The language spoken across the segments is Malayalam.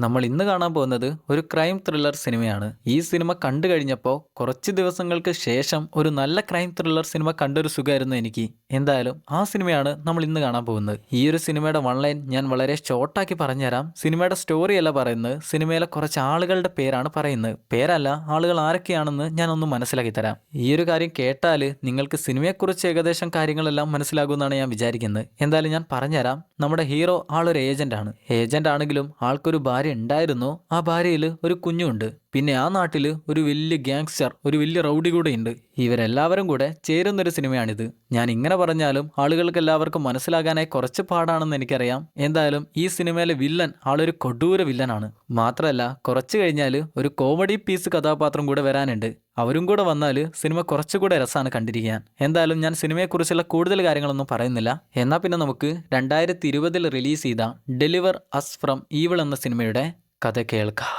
നമ്മൾ ഇന്ന് കാണാൻ പോകുന്നത് ഒരു ക്രൈം ത്രില്ലർ സിനിമയാണ്. ഈ സിനിമ കണ്ടു കഴിഞ്ഞപ്പോൾ കുറച്ച് ദിവസങ്ങൾക്ക് ശേഷം ഒരു നല്ല ക്രൈം ത്രില്ലർ സിനിമ കണ്ടൊരു സുഖമായിരുന്നു എനിക്ക്. എന്തായാലും ആ സിനിമയാണ് നമ്മൾ ഇന്ന് കാണാൻ പോകുന്നത്. ഈ ഒരു സിനിമയുടെ വൺ ലൈൻ ഞാൻ വളരെ ഷോർട്ടാക്കി പറഞ്ഞുതരാം. സിനിമയുടെ സ്റ്റോറി അല്ല പറയുന്നത്, സിനിമയിലെ കുറച്ച് ആളുകളുടെ പേരാണ് പറയുന്നത്. പേരല്ല, ആളുകൾ ആരൊക്കെയാണെന്ന് ഞാനൊന്ന് മനസ്സിലാക്കി തരാം. ഈ ഒരു കാര്യം കേട്ടാൽ നിങ്ങൾക്ക് സിനിമയെക്കുറിച്ച് ഏകദേശം കാര്യങ്ങളെല്ലാം മനസ്സിലാകുമെന്നാണ് ഞാൻ വിചാരിക്കുന്നത്. എന്തായാലും ഞാൻ പറഞ്ഞുതരാം. നമ്മുടെ ഹീറോ ആളൊരു ഏജന്റ് ആണെങ്കിലും ആൾക്കൊരു ഭാര്യ ഉണ്ടായിരുന്നു. ആ ഭാര്യയിൽ ഒരു കുഞ്ഞുണ്ട്. പിന്നെ ആ നാട്ടിൽ ഒരു വലിയ ഗ്യാങ്സ്റ്റർ, ഒരു വലിയ റൗഡി കൂടെ ഉണ്ട്. ഇവരെല്ലാവരും കൂടെ ചേരുന്നൊരു സിനിമയാണിത്. ഞാൻ ഇങ്ങനെ പറഞ്ഞാലും ആളുകൾക്ക് എല്ലാവർക്കും മനസ്സിലാകാനായി കുറച്ച് പാടാണെന്ന് എനിക്കറിയാം. എന്തായാലും ഈ സിനിമയിലെ വില്ലൻ ആളൊരു കൊടൂര വില്ലനാണ്. മാത്രമല്ല കുറച്ച് കഴിഞ്ഞാൽ ഒരു കോമഡി പീസ് കഥാപാത്രം കൂടെ വരാനുണ്ട്. അവരും കൂടെ വന്നാൽ സിനിമ കുറച്ചുകൂടെ രസമാണ് കണ്ടിരിക്കാൻ. എന്തായാലും ഞാൻ സിനിമയെക്കുറിച്ചുള്ള കൂടുതൽ കാര്യങ്ങളൊന്നും പറയുന്നില്ല. എന്നാൽ പിന്നെ നമുക്ക് 2020 റിലീസ് ചെയ്ത ഡെലിവർ അസ് ഫ്രം ഈവിൾ എന്ന സിനിമയുടെ കഥ കേൾക്കാം.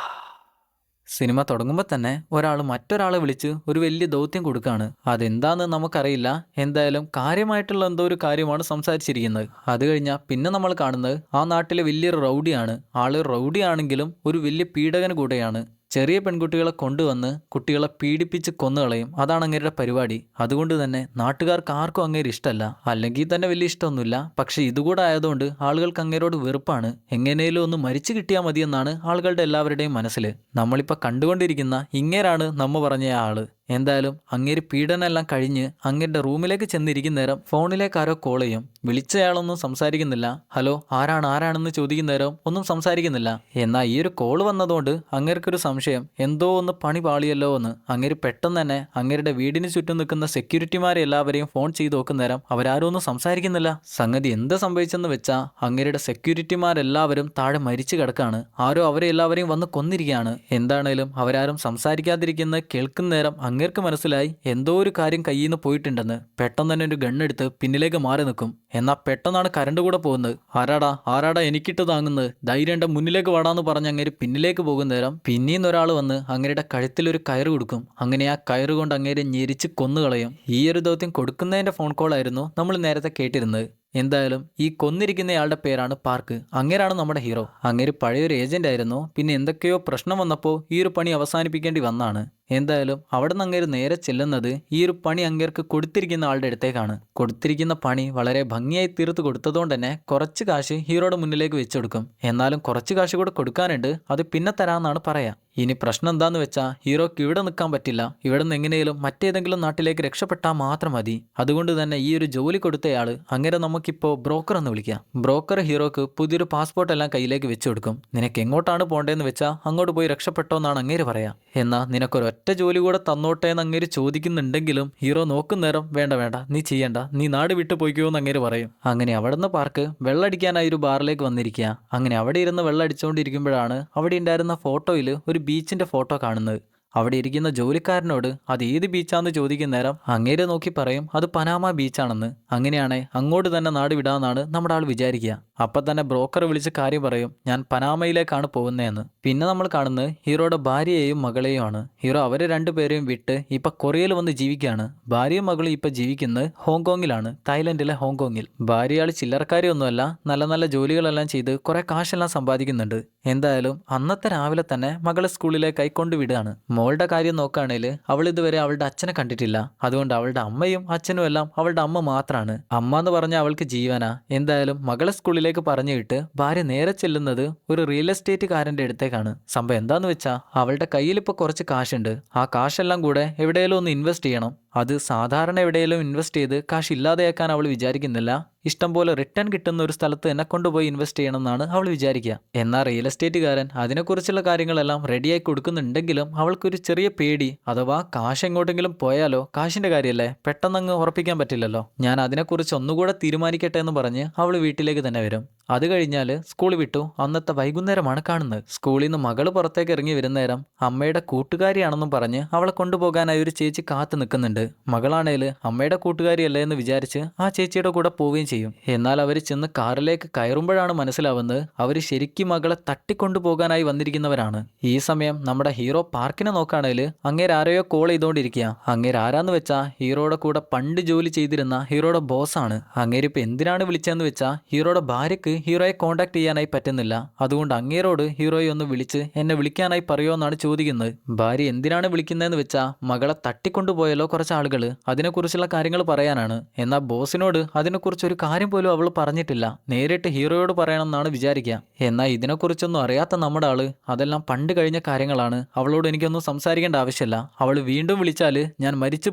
സിനിമ തുടങ്ങുമ്പോൾ തന്നെ ഒരാൾ മറ്റൊരാളെ വിളിച്ച് ഒരു വലിയ ദൗത്യം കൊടുക്കുകയാണ്. അതെന്താന്ന് നമുക്കറിയില്ല. എന്തായാലും കാര്യമായിട്ടുള്ള എന്തോ ഒരു കാര്യമാണ് സംസാരിച്ചിരിക്കുന്നത്. അത് കഴിഞ്ഞാൽ പിന്നെ നമ്മൾ കാണുന്നത് ആ നാട്ടിലെ വലിയൊരു റൗഡിയാണ്. ആള് റൗഡിയാണെങ്കിലും ഒരു വലിയ പീഡകന് കൂടെയാണ്. ചെറിയ പെൺകുട്ടികളെ കൊണ്ടുവന്ന് കുട്ടികളെ പീഡിപ്പിച്ച് കൊന്നുകളയും. അതാണ് അങ്ങേരുടെ പരിപാടി. അതുകൊണ്ട് തന്നെ നാട്ടുകാർക്ക് ആർക്കും അങ്ങേര് ഇഷ്ടമല്ല. അല്ലെങ്കിൽ തന്നെ വലിയ ഇഷ്ടമൊന്നുമില്ല. പക്ഷെ ഇതുകൂടെ ആയതുകൊണ്ട് ആളുകൾക്ക് അങ്ങേരോട് വെറുപ്പാണ്. എങ്ങനെയും ഒന്ന് മരിച്ചു കിട്ടിയാൽ മതിയെന്നാണ് ആളുകളുടെ എല്ലാവരുടെയും മനസ്സിൽ. നമ്മളിപ്പോൾ കണ്ടുകൊണ്ടിരിക്കുന്ന ഇങ്ങേരാണ് നമ്മ പറഞ്ഞ ആള്. എന്തായാലും അങ്ങേര് പീഡനെല്ലാം കഴിഞ്ഞ് അങ്ങേരുടെ റൂമിലേക്ക് ചെന്നിരിക്കുന്ന നേരം ഫോണിലേക്ക് ആരോ കോൾ ചെയ്യും. വിളിച്ചയാളൊന്നും സംസാരിക്കുന്നില്ല. ഹലോ, ആരാണെന്ന് ചോദിക്കുന്ന നേരം ഒന്നും സംസാരിക്കുന്നില്ല. എന്നാൽ ഈ ഒരു കോൾ വന്നതുകൊണ്ട് അങ്ങേർക്കൊരു സംശയം, എന്തോ ഒന്ന് പണി പാളിയല്ലോ എന്ന്. അങ്ങേര് പെട്ടെന്ന് തന്നെ അങ്ങേരുടെ വീടിന് ചുറ്റും നിൽക്കുന്ന സെക്യൂരിറ്റിമാരെ എല്ലാവരെയും ഫോൺ ചെയ്ത് നോക്കുന്ന നേരം അവരാരും ഒന്നും സംസാരിക്കുന്നില്ല. സംഗതി എന്ത് സംഭവിച്ചെന്ന് വെച്ചാൽ അങ്ങേരുടെ സെക്യൂരിറ്റിമാരെല്ലാവരും താഴെ മരിച്ചു കിടക്കാണ്. ആരോ അവരെ എല്ലാവരെയും വന്ന് കൊന്നിരിക്കുകയാണ്. എന്താണേലും അവരാരും സംസാരിക്കാതിരിക്കുന്ന കേൾക്കുന്ന നേരം അങ്ങേർക്ക് മനസ്സിലായി എന്തോ ഒരു കാര്യം കയ്യിൽ നിന്ന് പോയിട്ടുണ്ടെന്ന്. പെട്ടെന്ന് തന്നെ ഒരു ഗണ്ണെടുത്ത് പിന്നിലേക്ക് മാറി നിൽക്കും. എന്നാൽ പെട്ടെന്നാണ് കരണ്ട് കൂടെ പോകുന്നത്. ആരാടാ എനിക്കിട്ട് താങ്ങുന്നത്, ധൈര്യം എന്റെ മുന്നിലേക്ക് വാടാന്ന് പറഞ്ഞ് അങ്ങേര് പിന്നിലേക്ക് പോകുന്ന നേരം പിന്നീന്ന് ഒരാൾ വന്ന് അങ്ങേരുടെ കഴുത്തിലൊരു കയറ് കൊടുക്കും. അങ്ങനെ ആ കയറ് കൊണ്ട് അങ്ങേരെ ഞെരിച്ച് കൊന്നുകളയും. ഈ ഒരു ദൗത്യം കൊടുക്കുന്നതിന്റെ ഫോൺ കോൾ ആയിരുന്നു നമ്മൾ നേരത്തെ കേട്ടിരുന്നത്. എന്തായാലും ഈ കൊന്നിരിക്കുന്നയാളുടെ പേരാണ് പാർക്ക്. അങ്ങേരാണ് നമ്മുടെ ഹീറോ. അങ്ങേര് പഴയൊരു ഏജന്റ് ആയിരുന്നു. പിന്നെ എന്തൊക്കെയോ പ്രശ്നം വന്നപ്പോൾ ഈ ഒരു പണി അവസാനിപ്പിക്കേണ്ടി വന്നാണ്. എന്തായാലും അവിടെ നിന്ന് അങ്ങേര് നേരെ ചെല്ലുന്നത് ഈ ഒരു പണി അങ്ങേർക്ക് കൊടുത്തിരിക്കുന്ന ആളുടെ അടുത്തേക്കാണ്. കൊടുത്തിരിക്കുന്ന പണി വളരെ ഭംഗിയായി തീർത്ത് കൊടുത്തതുകൊണ്ട് തന്നെ കുറച്ച് കാശ് ഹീറോയുടെ മുന്നിലേക്ക് വെച്ചെടുക്കും. എന്നാലും കുറച്ച് കാശ് കൂടെ കൊടുക്കാനുണ്ട്, അത് പിന്നെ തരാമെന്നാണ് പറയാ. ഇനി പ്രശ്നം എന്താന്ന് വെച്ചാൽ ഹീറോക്ക് ഇവിടെ നിൽക്കാൻ പറ്റില്ല. ഇവിടെ നിന്ന് എങ്ങനെയും മറ്റേതെങ്കിലും നാട്ടിലേക്ക് രക്ഷപ്പെട്ടാൽ മാത്രം മതി. അതുകൊണ്ട് തന്നെ ഈ ഒരു ജോലി കൊടുത്തയാള് അങ്ങനെ നമുക്കിപ്പോൾ ബ്രോക്കർ എന്ന് വിളിക്കാം. ബ്രോക്കർ ഹീറോക്ക് പുതിയൊരു പാസ്പോർട്ട് എല്ലാം കയ്യിലേക്ക് വെച്ചു കൊടുക്കും. നിനക്ക് എങ്ങോട്ടാണ് പോകേണ്ടതെന്ന് വെച്ചാൽ അങ്ങോട്ട് പോയി രക്ഷപ്പെട്ടോ എന്നാണ് അങ്ങേര് പറയാ. എന്നാൽ നിനക്കൊരൊറ്റ ജോലി കൂടെ തന്നോട്ടെ എന്ന് അങ്ങേര് ചോദിക്കുന്നുണ്ടെങ്കിലും ഹീറോ നോക്കുന്നേരം വേണ്ട നീ ചെയ്യണ്ട, നീ നാട് വിട്ടു പോയിക്കോ എന്ന് അങ്ങേര് പറയും. അങ്ങനെ അവിടെ നിന്ന് പാർക്ക് വെള്ളമടിക്കാനായി ഒരു ബാറിലേക്ക് വന്നിരിക്കുക. അങ്ങനെ അവിടെ ഇരുന്ന് വെള്ളം അടിച്ചുകൊണ്ടിരിക്കുമ്പോഴാണ് അവിടെ ഉണ്ടായിരുന്ന ഫോട്ടോയിൽ ഒരു ബീച്ചിന്റെ ഫോട്ടോ കാണുന്നത്. അവിടെ ഇരിക്കുന്ന ജോലിക്കാരനോട് അത് ഏത് ബീച്ചാന്ന് ചോദിക്കുന്ന നേരം അങ്ങേരെ നോക്കി പറയും അത് പനാമ ബീച്ചാണെന്ന്. അങ്ങനെയാണെ അങ്ങോട്ട് തന്നെ നാട് വിടാന്നാണ് നമ്മുടെ ആൾ വിചാരിക്കുക. അപ്പം തന്നെ ബ്രോക്കർ വിളിച്ച് കാര്യം പറയും, ഞാൻ പനാമയിലേക്കാണ് പോകുന്നതെന്ന്. പിന്നെ നമ്മൾ കാണുന്നത് ഹീറോയുടെ ഭാര്യയെയും മകളെയും ആണ്. ഹീറോ അവരെ രണ്ടുപേരെയും വിട്ട് ഇപ്പൊ കൊറിയയിൽ വന്ന് ജീവിക്കുകയാണ്. ഭാര്യയും മകളും ഇപ്പൊ ജീവിക്കുന്നത് ഹോങ്കോങ്ങിലാണ്, തായ്ലൻഡിലെ ഹോങ്കോങ്ങിൽ. ഭാര്യ ആൾ ചില്ലറക്കാരിയൊന്നുമല്ല, നല്ല നല്ല ജോലികളെല്ലാം ചെയ്ത് കുറെ കാശെല്ലാം സമ്പാദിക്കുന്നുണ്ട്. എന്തായാലും അന്നത്തെ രാവിലെ തന്നെ മകളെ സ്കൂളിലേക്കായി കൊണ്ടുവിടുകയാണ്. മോളുടെ കാര്യം നോക്കുകയാണെങ്കിൽ അവൾ ഇതുവരെ അവളുടെ അച്ഛനെ കണ്ടിട്ടില്ല. അതുകൊണ്ട് അവളുടെ അമ്മയും അച്ഛനും എല്ലാം അവളുടെ അമ്മ മാത്രമാണ്. അമ്മ എന്ന് പറഞ്ഞാൽ അവൾക്ക് ജീവനാ. എന്തായാലും മകളെ സ്കൂളിലേക്ക് പറഞ്ഞു വിട്ട് ഭാര്യ നേരെ ചെല്ലുന്നത് ഒരു റിയൽ എസ്റ്റേറ്റുകാരന്റെ അടുത്തേക്കാണ്. സംഭവം എന്താന്ന് വെച്ചാൽ അവളുടെ കയ്യിൽ ഇപ്പോൾ കുറച്ച് കാശുണ്ട്. ആ കാശെല്ലാം കൂടെ എവിടെയെങ്കിലും ഒന്ന് ഇൻവെസ്റ്റ് ചെയ്യണം. അത് സാധാരണ എവിടെയെങ്കിലും ഇൻവെസ്റ്റ് ചെയ്ത് കാശ് ഇല്ലാതെയാക്കാൻ അവൾ വിചാരിക്കുന്നില്ല. ഇഷ്ടം പോലെ റിട്ടേൺ കിട്ടുന്ന ഒരു സ്ഥലത്ത് എന്നെ കൊണ്ടുപോയി ഇൻവെസ്റ്റ് ചെയ്യണം എന്നാണ് അവൾ വിചാരിക്കുക. എന്നാൽ റിയൽ എസ്റ്റേറ്റുകാരൻ അതിനെക്കുറിച്ചുള്ള കാര്യങ്ങളെല്ലാം റെഡിയായി കൊടുക്കുന്നുണ്ടെങ്കിലും അവൾക്കൊരു ചെറിയ പേടി. അഥവാ കാശ് എങ്ങോട്ടെങ്കിലും പോയാലോ, കാശിന്റെ കാര്യമല്ലേ, പെട്ടെന്നങ്ങ് ഉറപ്പിക്കാൻ പറ്റില്ലല്ലോ. ഞാൻ അതിനെക്കുറിച്ച് ഒന്നുകൂടെ തീരുമാനിക്കട്ടെ എന്ന് പറഞ്ഞ് അവൾ വീട്ടിലേക്ക് തന്നെ വരും. അത് കഴിഞ്ഞാൽ സ്കൂൾ വിട്ടു അന്നത്തെ വൈകുന്നേരമാണ് കാണുന്നത്. സ്കൂളിൽ നിന്ന് മകള് പുറത്തേക്ക് ഇറങ്ങി വരുന്നേരം അമ്മയുടെ കൂട്ടുകാരിയാണെന്നും പറഞ്ഞ് അവളെ കൊണ്ടുപോകാനായി ഒരു ചേച്ചി കാത്തു നിൽക്കുന്നുണ്ട്. വിളിക്കുന്നുണ്ട്. മകളാണേൽ അമ്മയുടെ കൂട്ടുകാരിയല്ലേ എന്ന് വിചാരിച്ച് ആ ചേച്ചിയുടെ കൂടെ പോവുകയും ചെയ്യും. എന്നാൽ അവർ ചെന്ന് കാറിലേക്ക് കയറുമ്പോഴാണ് മനസ്സിലാവുന്നത് അവർ ശരിക്കും മകളെ തട്ടിക്കൊണ്ടുപോകാനായി വന്നിരിക്കുന്നവരാണ്. ഈ സമയം നമ്മുടെ ഹീറോ പാർക്കിനെ നോക്കുകയാണെങ്കിൽ അങ്ങേരാരെയോ കോൾ ചെയ്തുകൊണ്ടിരിക്കുക. അങ്ങേരാരാന്ന് വെച്ചാൽ ഹീറോയുടെ കൂടെ പണ്ട് ജോലി ചെയ്തിരുന്ന ഹീറോയുടെ ബോസാണ്. അങ്ങേരിപ്പോൾ എന്തിനാണ് വിളിച്ചതെന്ന് വെച്ചാൽ ഹീറോയുടെ ഭാര്യയ്ക്ക് ഹീറോയെ കോൺടാക്ട് ചെയ്യാനായി പറ്റുന്നില്ല. അതുകൊണ്ട് അങ്ങേരോട് ഹീറോയെ ഒന്ന് വിളിച്ച് എന്നെ വിളിക്കാനായി പറയുമോ എന്നാണ് ചോദിക്കുന്നത്. ഭാര്യ എന്തിനാണ് വിളിക്കുന്നതെന്ന് വെച്ചാൽ മകളെ തട്ടിക്കൊണ്ടുപോയല്ലോ കുറച്ച് ആളുകൾ, അതിനെക്കുറിച്ചുള്ള കാര്യങ്ങൾ പറയാനാണ്. എന്നാൽ ബോസിനോട് അതിനെക്കുറിച്ച് ഒരു കാര്യം പോലും അവൾ പറഞ്ഞിട്ടില്ല. നേരിട്ട് ഹീറോയോട് പറയണമെന്നാണ് വിചാരിക്കുക. എന്നാൽ ഇതിനെക്കുറിച്ചൊന്നും അറിയാത്ത നമ്മുടെ ആള് അതെല്ലാം പണ്ട് കഴിഞ്ഞ കാര്യങ്ങളാണ്, അവളോട് എനിക്കൊന്നും സംസാരിക്കേണ്ട ആവശ്യമില്ല, അവൾ വീണ്ടും വിളിച്ചാൽ ഞാൻ മരിച്ചു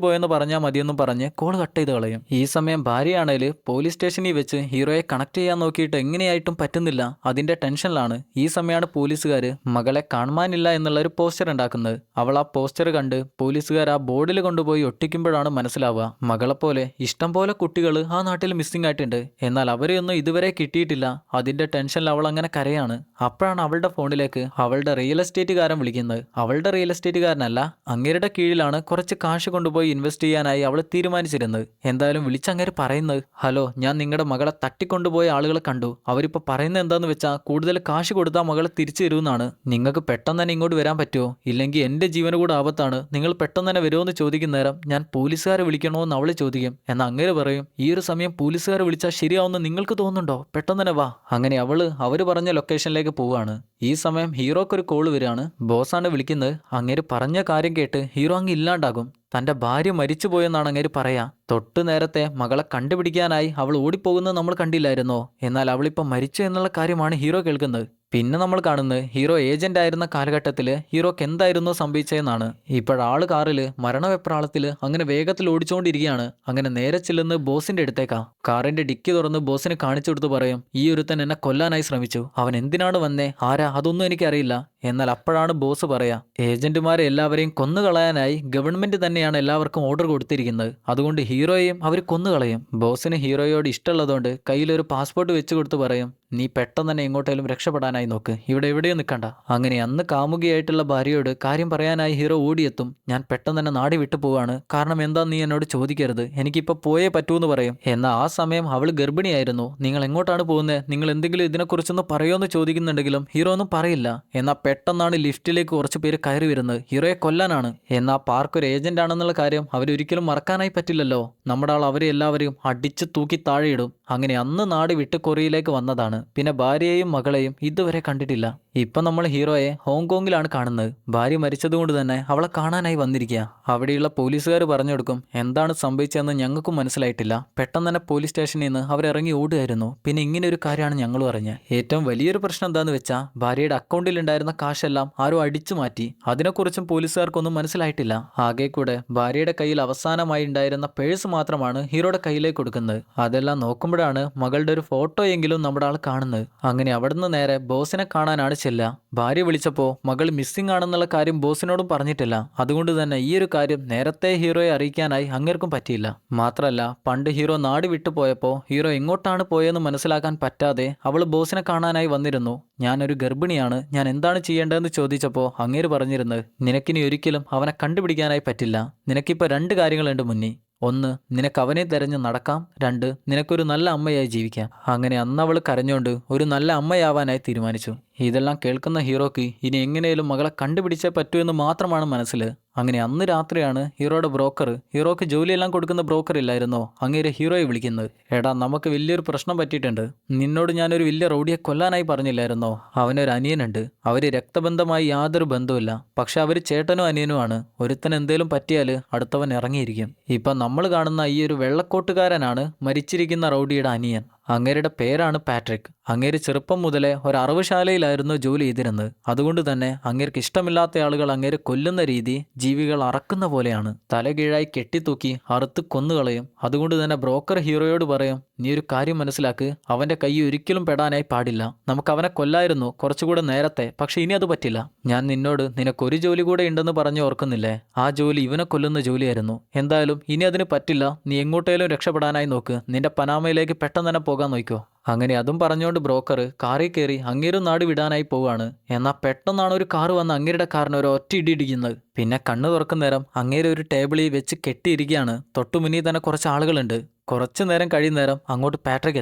പോയെന്ന് പറഞ്ഞാൽ മതിയെന്നും പറഞ്ഞ് കോൾ കട്ട് ചെയ്ത് കളയും. ഈ സമയം ഭാര്യയാണേൽ പോലീസ് സ്റ്റേഷനിൽ വെച്ച് ഹീറോയെ കണക്ട് ചെയ്യാൻ നോക്കിയിട്ട് എങ്ങനെയായിട്ടും പറ്റുന്നില്ല. അതിന്റെ ടെൻഷനിലാണ്. ഈ സമയമാണ് പോലീസുകാർ മകളെ കാണാനില്ല എന്നുള്ള ഒരു പോസ്റ്റർ ഉണ്ടാക്കുന്നത്. അവൾ ആ പോസ്റ്റർ കണ്ട് പോലീസുകാർ ആ ബോർഡിൽ കൊണ്ടുപോയി ഒട്ടിക്കുമ്പോഴാണ് മനസ്സിലാവുക മകളെപ്പോലെ ഇഷ്ടം പോലെ കുട്ടികൾ ആ നാട്ടിൽ മിസ്സിംഗ് ആയിട്ടുണ്ട്, എന്നാൽ അവരെയൊന്നും ഇതുവരെ കിട്ടിയിട്ടില്ല. അതിന്റെ ടെൻഷനിൽ അവൾ അങ്ങനെ കരയാണ്. അപ്പോഴാണ് അവളുടെ ഫോണിലേക്ക് അവളുടെ റിയൽ എസ്റ്റേറ്റുകാരൻ വിളിക്കുന്നത്. അവളുടെ റിയൽ എസ്റ്റേറ്റുകാരനല്ല, അങ്ങേരുടെ കീഴിലാണ് കുറച്ച് കാശ് കൊണ്ടുപോയി ഇൻവെസ്റ്റ് ചെയ്യാനായി അവൾ തീരുമാനിച്ചിരുന്നത്. എന്തായാലും വിളിച്ചങ്ങേര് പറയുന്നത്, ഹലോ, ഞാൻ നിങ്ങളുടെ മകളെ തട്ടിക്കൊണ്ടുപോയ ആളുകളെ കണ്ടു. അവരിപ്പോൾ പറയുന്നത് എന്താന്ന് വെച്ചാൽ കൂടുതൽ കാശ് കൊടുത്താൽ മകളെ തിരിച്ചു തരുമെന്നാണ്. നിങ്ങൾക്ക് പെട്ടെന്ന് തന്നെ ഇങ്ങോട്ട് വരാൻ പറ്റുമോ, ഇല്ലെങ്കിൽ എൻ്റെ ജീവന് കൂടെ ആപത്താണ്, നിങ്ങൾ പെട്ടെന്ന് തന്നെ വരുമോ എന്ന് ചോദിക്കുന്ന നേരം ഞാൻ പോലീസുകാരെ വിളിക്കണോ എന്ന് അവൾ ചോദിക്കും. എന്നാൽ അങ്ങേര് പറയും, ഈ ഒരു സമയം പോലീസുകാരെ വിളിച്ചാൽ ശരിയാവുമെന്ന് നിങ്ങൾക്ക് തോന്നുന്നുണ്ടോ, പെട്ടെന്ന് തന്നെ വാ. അങ്ങനെ അവർ പറഞ്ഞ ലൊക്കേഷനിലേക്ക് പോവുകയാണ്. ഈ സമയം ഹീറോക്കൊരു കോള് വരികയാണ്. ബോസാണ് വിളിക്കുന്നത്. അങ്ങേര് പറഞ്ഞ കാര്യം കേട്ട് ഹീറോ അങ്ങ് ഇല്ലാണ്ടാകും. തൻ്റെ ഭാര്യ മരിച്ചുപോയെന്നാണ് അങ്ങേര് പറയാ. തൊട്ടു നേരത്തെ മകളെ കണ്ടുപിടിക്കാനായി അവൾ ഓടിപ്പോകുന്നത് നമ്മൾ കണ്ടില്ലായിരുന്നോ, എന്നാൽ അവളിപ്പോൾ മരിച്ചു എന്നുള്ള കാര്യമാണ് ഹീറോ കേൾക്കുന്നത്. പിന്നെ നമ്മൾ കാണുന്നത് ഹീറോ ഏജന്റ് ആയിരുന്ന കാലഘട്ടത്തിൽ ഹീറോക്ക് എന്തായിരുന്നു സംഭവിച്ചതെന്നാണ്. ഇപ്പോഴാള് കാറിൽ മരണവെപ്രാളത്തിൽ അങ്ങനെ വേഗത്തിൽ ഓടിച്ചുകൊണ്ടിരിക്കുകയാണ്. അങ്ങനെ നേരെ ചെല്ലുന്ന ബോസിന്റെ അടുത്തേക്കാ. കാറിന്റെ ഡിക്കി തുറന്ന് ബോസിന് കാണിച്ചു കൊടുത്ത് പറയും, ഈ ഒരുത്തൻ എന്നെ കൊല്ലാനായി ശ്രമിച്ചു, അവൻ എന്തിനാണ് വന്നേ, ആരാ, അതൊന്നും എനിക്കറിയില്ല. എന്നാൽ അപ്പോഴാണ് ബോസ് പറയാ, ഏജന്റുമാരെ എല്ലാവരെയും കൊന്നുകളയാനായി ഗവൺമെന്റ് തന്നെയാണ് എല്ലാവർക്കും ഓർഡർ കൊടുത്തിരിക്കുന്നത്, അതുകൊണ്ട് ഹീറോയെയും അവർ കൊന്നുകളയും. ബോസിന് ഹീറോയോട് ഇഷ്ടമുള്ളതുകൊണ്ട് കയ്യിലൊരു പാസ്പോർട്ട് വെച്ച് കൊടുത്ത് പറയും, നീ പെട്ടെന്ന് തന്നെ എങ്ങോട്ടേലും രക്ഷപ്പെടാനായി നോക്ക്, ഇവിടെ എവിടെയും നിൽക്കണ്ട. അങ്ങനെ അന്ന് കാമുകിയായിട്ടുള്ള ഭാര്യയോട് കാര്യം പറയാനായി ഹീറോ ഓടിയെത്തും. ഞാൻ പെട്ടെന്ന് തന്നെ നാടി വിട്ടു പോവാണ്, കാരണം എന്താ നീ എന്നോട് ചോദിക്കരുത്, എനിക്കിപ്പോൾ പോയേ പറ്റൂന്ന് പറയും. എന്നാൽ ആ സമയം അവൾ ഗർഭിണിയായിരുന്നു. നിങ്ങൾ എങ്ങോട്ടാണ് പോകുന്നത്, നിങ്ങൾ എന്തെങ്കിലും ഇതിനെക്കുറിച്ചൊന്ന് പറയുമെന്ന് ചോദിക്കുന്നുണ്ടെങ്കിലും ഹീറോ ഒന്നും പറയില്ല. എന്നാൽ പെട്ടെന്നാണ് ലിഫ്റ്റിലേക്ക് കുറച്ച് പേര് കയറി വരുന്നത്, ഹീറോയെ കൊല്ലാനാണ്. എന്നാൽ പാർക്ക് ഒരു ഏജന്റ് ആണെന്നുള്ള കാര്യം അവരൊരിക്കലും മറക്കാനായി പറ്റില്ലല്ലോ. നമ്മുടെ ആൾ അവരെ എല്ലാവരെയും അടിച്ചു തൂക്കി താഴെയിടും. അങ്ങനെ അന്ന് നാട് വിട്ട് കൊറിയയിലേക്ക് വന്നതാണ്. പിന്നെ ഭാര്യയെയും മകളെയും ഇതുവരെ കണ്ടിട്ടില്ല. ഇപ്പം നമ്മൾ ഹീറോയെ ഹോങ്കോങ്ങിലാണ് കാണുന്നത്. ഭാര്യ മരിച്ചതുകൊണ്ട് തന്നെ അവളെ കാണാനായി വന്നിരിക്കുക. അവിടെയുള്ള പോലീസുകാർ പറഞ്ഞു കൊടുക്കും, എന്താണ് സംഭവിച്ചതെന്ന് ഞങ്ങൾക്കും മനസ്സിലായിട്ടില്ല, പെട്ടെന്ന് തന്നെ പോലീസ് സ്റ്റേഷനിൽ നിന്ന് അവരിറങ്ങി ഓടുകയായിരുന്നു. പിന്നെ ഇങ്ങനെ ഒരു കാര്യമാണ് ഞങ്ങൾ അറിഞ്ഞത്. ഏറ്റവും വലിയൊരു പ്രശ്നം എന്താണെന്ന് വെച്ചാൽ ഭാര്യയുടെ അക്കൗണ്ടിൽ ഉണ്ടായിരുന്ന കാശെല്ലാം ആരോ അടിച്ചു മാറ്റി. അതിനെക്കുറിച്ചും പോലീസുകാർക്കൊന്നും മനസ്സിലായിട്ടില്ല. ആകെ കൂടെ ഭാര്യയുടെ കയ്യിൽ അവസാനമായി ഉണ്ടായിരുന്ന പേഴ്സ് മാത്രമാണ് ഹീറോയുടെ കയ്യിലേക്ക് കൊടുക്കുന്നത്. അതെല്ലാം നോക്കുമ്പോഴാണ് മകളുടെ ഒരു ഫോട്ടോ എങ്കിലും നമ്മുടെ ആൾ കാണുന്നത്. അങ്ങനെ അവിടുന്ന് നേരെ ബോസിനെ കാണാനാണ് ചെല്ലുക. ഭാര്യ വിളിച്ചപ്പോൾ മകൾ മിസ്സിംഗ് ആണെന്നുള്ള കാര്യം ബോസിനോടും പറഞ്ഞിട്ടില്ല. അതുകൊണ്ട് തന്നെ ഈ ഒരു കാര്യം നേരത്തെ ഹീറോയെ അറിയിക്കാനായി അങ്ങേർക്കും പറ്റിയില്ല. മാത്രമല്ല പണ്ട് ഹീറോ നാട് വിട്ടു പോയപ്പോൾ ഹീറോ എങ്ങോട്ടാണ് പോയെന്ന് മനസ്സിലാക്കാൻ പറ്റാതെ അവൾ ബോസിനെ കാണാനായി വന്നിരുന്നു. ഞാനൊരു ഗർഭിണിയാണ്, ഞാൻ എന്താണ് ചെയ്യേണ്ടതെന്ന് ചോദിച്ചപ്പോൾ അങ്ങേര് പറഞ്ഞിരുന്നത്, നിനക്കിനി ഒരിക്കലും അവനെ കണ്ടുപിടിക്കാനായി പറ്റില്ല, നിനക്കിപ്പോൾ 2 കാര്യങ്ങളുണ്ട് മുന്നിൽ. 1, നിനക്ക് അവനെ തെരഞ്ഞ് നടക്കാം. 2, നിനക്കൊരു നല്ല അമ്മയായി ജീവിക്കാം. അങ്ങനെ അന്ന് അവൾ കരഞ്ഞുകൊണ്ട് ഒരു നല്ല അമ്മയാവാനായി തീരുമാനിച്ചു. ഇതെല്ലാം കേൾക്കുന്ന ഹീറോക്ക് ഇനി എങ്ങനെയും മകളെ കണ്ടുപിടിച്ചേ പറ്റൂ എന്ന് മാത്രമാണ് മനസ്സിൽ. അങ്ങനെ അന്ന് രാത്രിയാണ് ഹീറോയുടെ ബ്രോക്കർ, ഹീറോക്ക് ജോലിയെല്ലാം കൊടുക്കുന്ന ബ്രോക്കർ ഇല്ലായിരുന്നോ, അങ്ങേരെ ഹീറോയെ വിളിക്കുന്നത്. എടാ, നമുക്ക് വലിയൊരു പ്രശ്നം പറ്റിയിട്ടുണ്ട്, നിന്നോട് ഞാനൊരു വലിയ റൗഡിയെ കൊല്ലാനായി പറഞ്ഞില്ലായിരുന്നോ, അവനൊരു അനിയനുണ്ട്, അവര് രക്തബന്ധമായി യാതൊരു ബന്ധവുമില്ല, പക്ഷെ അവര് ചേട്ടനും അനിയനുമാണ്. ഒരുത്തൻ എന്തേലും പറ്റിയാൽ അടുത്തവൻ ഇറങ്ങിയിരിക്കും. ഇപ്പം നമ്മൾ കാണുന്ന ഈ ഒരു വെള്ളക്കോട്ടുകാരനാണ് മരിച്ചിരിക്കുന്ന റൗഡിയുടെ അനിയൻ. അങ്ങേരുടെ പേരാണ് പാട്രിക്. അങ്ങേര് ചെറുപ്പം മുതലേ ഒരു അറവുശാലയിലായിരുന്നു ജോലി ചെയ്തിരുന്നത്. അതുകൊണ്ട് തന്നെ അങ്ങേർക്ക് ഇഷ്ടമില്ലാത്ത ആളുകൾ അങ്ങേര് കൊല്ലുന്ന രീതി ജീവികൾ അറക്കുന്ന പോലെയാണ്. തലകീഴായി കെട്ടിത്തൂക്കി അറുത്ത് കൊന്നുകളയും. അതുകൊണ്ട് തന്നെ ബ്രോക്കർ ഹീറോയോട് പറയും, നീ ഒരു കാര്യം മനസ്സിലാക്ക്, അവന്റെ കൈ ഒരിക്കലും പെടാനായി പാടില്ല, നമുക്ക് അവനെ കൊല്ലായിരുന്നു കുറച്ചുകൂടെ നേരത്തെ, പക്ഷെ ഇനി അത് പറ്റില്ല. ഞാൻ നിന്നോട് നിനക്കൊരു ജോലി കൂടെ ഉണ്ടെന്ന് പറഞ്ഞു ഓർക്കുന്നില്ലേ, ആ ജോലി ഇവനെ കൊല്ലുന്ന ജോലിയായിരുന്നു. എന്തായാലും ഇനി അതിന് പറ്റില്ല, നീ എങ്ങോട്ടേലും രക്ഷപ്പെടാനായി നോക്ക്, നിന്റെ പനാമയിലേക്ക് പെട്ടെന്ന് തന്നെ പോകാൻ നോക്കോ. അങ്ങനെ അതും പറഞ്ഞുകൊണ്ട് ബ്രോക്കർ കാറിൽ കയറി അങ്ങേരും നാട് വിടാനായി പോവുകയാണ്. എന്നാൽ പെട്ടെന്നാണ് ഒരു കാറ് വന്ന് അങ്ങേരുടെ കാറിന് ഒരു ഒറ്റ ഇടി ഇടിക്കുന്നത്. പിന്നെ കണ്ണ് തുറക്കുന്ന നേരം അങ്ങേരെ ഒരു ടേബിളിൽ വെച്ച് കെട്ടിയിരിക്കുകയാണ്. തൊട്ടുമുന്നിൽ തന്നെ കുറച്ച് ആളുകളുണ്ട്. കുറച്ചു നേരം കഴിയുന്നേരം അങ്ങോട്ട് പാട്രിക്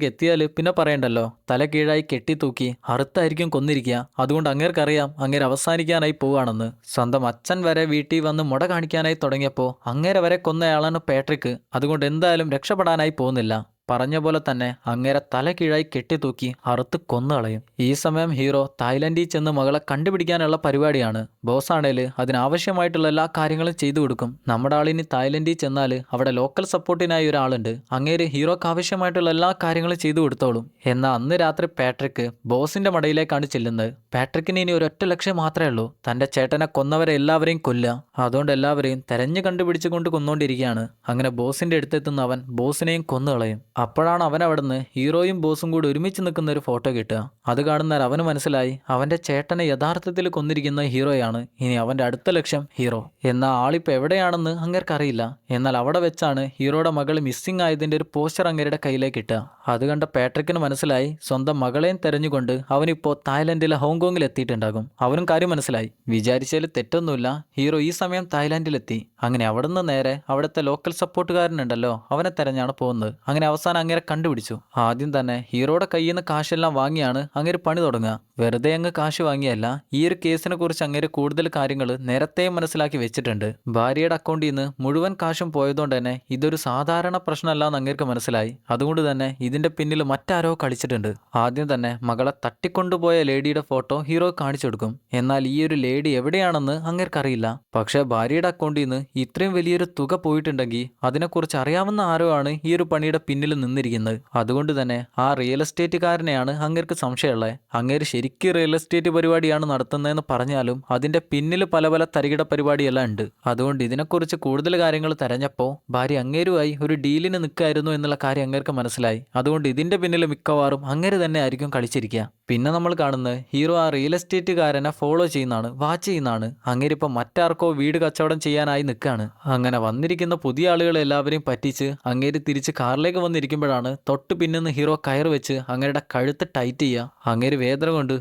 എത്തിയാൽ പിന്നെ പറയണ്ടല്ലോ, തല കീഴായി കെട്ടി തൂക്കി അറുത്തായിരിക്കും കൊന്നിരിക്കുക. അതുകൊണ്ട് അങ്ങേർക്കറിയാം അങ്ങേര് അവസാനിക്കാനായി പോവുകയാണെന്ന്. സ്വന്തം അച്ഛൻ വരെ വീട്ടിൽ വന്ന് മുട കാണിക്കാനായി തുടങ്ങിയപ്പോൾ അങ്ങേരെ വരെ കൊന്നയാളാണ് പാട്രിക്. അതുകൊണ്ട് എന്തായാലും രക്ഷപ്പെടാനായി പോകുന്നില്ല. പറഞ്ഞ പോലെ തന്നെ അങ്ങേരെ തല കീഴായി കെട്ടിത്തൂക്കി അറുത്ത് കൊന്നുകളയും. ഈ സമയം ഹീറോ തായ്ലൻഡിൽ ചെന്ന് മകളെ കണ്ടുപിടിക്കാനുള്ള പരിപാടിയാണ്. ബോസാണേൽ അതിനാവശ്യമായിട്ടുള്ള എല്ലാ കാര്യങ്ങളും ചെയ്തു കൊടുക്കും. നമ്മുടെ ആളിനി തായ്ലൻഡിൽ ചെന്നാൽ അവിടെ ലോക്കൽ സപ്പോർട്ടിനായി ഒരാളുണ്ട്. അങ്ങേര് ഹീറോക്ക് ആവശ്യമായിട്ടുള്ള എല്ലാ കാര്യങ്ങളും ചെയ്തു കൊടുത്തോളും. എന്നാൽ അന്ന് രാത്രി പാട്രിക് ബോസിന്റെ മടയിലേക്കാണ് ചെല്ലുന്നത്. പാട്രിക്കിന് ഇനി ഒരൊറ്റ ലക്ഷ്യം മാത്രമേ ഉള്ളൂ, തന്റെ ചേട്ടനെ കൊന്നവരെ എല്ലാവരെയും കൊല്ലുക. അതുകൊണ്ട് എല്ലാവരെയും തെരഞ്ഞു കണ്ടുപിടിച്ചുകൊണ്ട് കൊന്നുകൊണ്ടിരിക്കുകയാണ്. അങ്ങനെ ബോസിന്റെ അടുത്തെത്തുന്ന അവൻ ബോസിനെയും കൊന്നുകളയും. അപ്പോഴാണ് അവൻ അവിടുന്ന് ഹീറോയും ബോസും കൂടി ഒരുമിച്ച് നിൽക്കുന്ന ഒരു ഫോട്ടോ കിട്ടുക. അത് കാണുന്നവർ അവന് മനസ്സിലായി അവന്റെ ചേട്ടനെ യഥാർത്ഥത്തിൽ കൊന്നിരിക്കുന്ന ഹീറോയാണ്. ഇനി അവന്റെ അടുത്ത ലക്ഷ്യം ഹീറോ. എന്നാൽ ആളിപ്പോൾ എവിടെയാണെന്ന് അങ്ങേർക്കറിയില്ല. എന്നാൽ അവിടെ വെച്ചാണ് ഹീറോയുടെ മകൾ മിസ്സിംഗ് ആയതിന്റെ ഒരു പോസ്റ്റർ അങ്ങേരുടെ കയ്യിലേക്ക് കിട്ടുക. അത് കണ്ട പാട്രിക്കിന് മനസ്സിലായി സ്വന്തം മകളെയും തെരഞ്ഞുകൊണ്ട് അവനിപ്പോൾ തായ്ലൻഡിലെ ഹോങ്കോങ്ങിൽ എത്തിയിട്ടുണ്ടാകും. അവനും കാര്യം മനസ്സിലായി. വിചാരിച്ചാൽ തെറ്റൊന്നുമില്ല, ഹീറോ ഈ സമയം തായ്ലാൻഡിലെത്തി. അങ്ങനെ അവിടുന്ന് നേരെ അവിടുത്തെ ലോക്കൽ സപ്പോർട്ടുകാരനുണ്ടല്ലോ അവനെ തെരഞ്ഞാണ് പോകുന്നത്. അങ്ങനെ അവസാനം അങ്ങേരെ കണ്ടുപിടിച്ചു. ആദ്യം തന്നെ ഹീറോയുടെ കയ്യിൽ നിന്ന് കാശെല്ലാം വാങ്ങിയാണ് അങ്ങേര് പണി തുടങ്ങുക. വെറുതെ അങ്ങ് കാശ് വാങ്ങിയല്ല, ഈ ഒരു കേസിനെ കുറിച്ച് അങ്ങേര് കൂടുതൽ കാര്യങ്ങൾ നേരത്തെ മനസ്സിലാക്കി വെച്ചിട്ടുണ്ട്. ഭാര്യയുടെ അക്കൗണ്ടിൽ നിന്ന് മുഴുവൻ കാശും പോയതുകൊണ്ട് തന്നെ ഇതൊരു സാധാരണ പ്രശ്നമല്ല എന്ന് അങ്ങേർക്ക് മനസ്സിലായി. അതുകൊണ്ട് തന്നെ ഇതിന്റെ പിന്നിൽ മറ്റാരോ കളിച്ചിട്ടുണ്ട്. ആദ്യം തന്നെ മകളെ തട്ടിക്കൊണ്ടുപോയ ലേഡിയുടെ ഫോട്ടോ ഹീറോ കാണിച്ചു കൊടുക്കും. എന്നാൽ ഈ ഒരു ലേഡി എവിടെയാണെന്ന് അങ്ങേർക്കറിയില്ല. പക്ഷേ ഭാര്യയുടെ അക്കൗണ്ടിൽ നിന്ന് ഇത്രയും വലിയൊരു തുക പോയിട്ടുണ്ടെങ്കിൽ അതിനെക്കുറിച്ച് അറിയാവുന്ന ആരോ ആണ് ഈ ഒരു പണിയുടെ പിന്നിൽ നിന്നിരിക്കുന്നത്. അതുകൊണ്ട് തന്നെ ആ റിയൽ എസ്റ്റേറ്റുകാരനെയാണ് അങ്ങേർക്ക് സംശയമുള്ളത്. അങ്ങേര് ശരിക്കും റിയൽ എസ്റ്റേറ്റ് പരിപാടിയാണ് നടത്തുന്നതെന്ന് പറഞ്ഞാലും അതിന്റെ പിന്നിൽ പല പല തരികിട പരിപാടിയെല്ലാം ഉണ്ട്. അതുകൊണ്ട് ഇതിനെക്കുറിച്ച് കൂടുതൽ കാര്യങ്ങൾ തെരഞ്ഞപ്പോൾ ഭാര്യ അങ്ങേരുമായി ഒരു ഡീലിന് നിൽക്കായിരുന്നു എന്നുള്ള കാര്യം അങ്ങേർക്ക് മനസ്സിലായി. അതുകൊണ്ട് ഇതിന്റെ പിന്നിൽ മിക്കവാറും അങ്ങേര് തന്നെ ആയിരിക്കും കളിച്ചിരിക്കുക. പിന്നെ നമ്മൾ കാണുന്നത് ഹീറോ ആ റിയൽ എസ്റ്റേറ്റുകാരനെ ഫോളോ ചെയ്യുന്നതാണ്, വാച്ച് ചെയ്യുന്നതാണ്. അങ്ങേരിപ്പോൾ മറ്റാർക്കോ വീട് കച്ചവടം ചെയ്യാനായി നിൽക്കുകയാണ്. അങ്ങനെ വന്നിരിക്കുന്ന പുതിയ ആളുകളെ എല്ലാവരെയും പറ്റിച്ച് അങ്ങേര് തിരിച്ച് കാറിലേക്ക് വന്നിരിക്കുമ്പോഴാണ് തൊട്ട് പിന്നിന്ന് ഹീറോ കയർ വെച്ച് അങ്ങേരുടെ കഴുത്ത് ടൈറ്റ് ചെയ്യുക. അങ്ങേര് വേദന കൊണ്ട്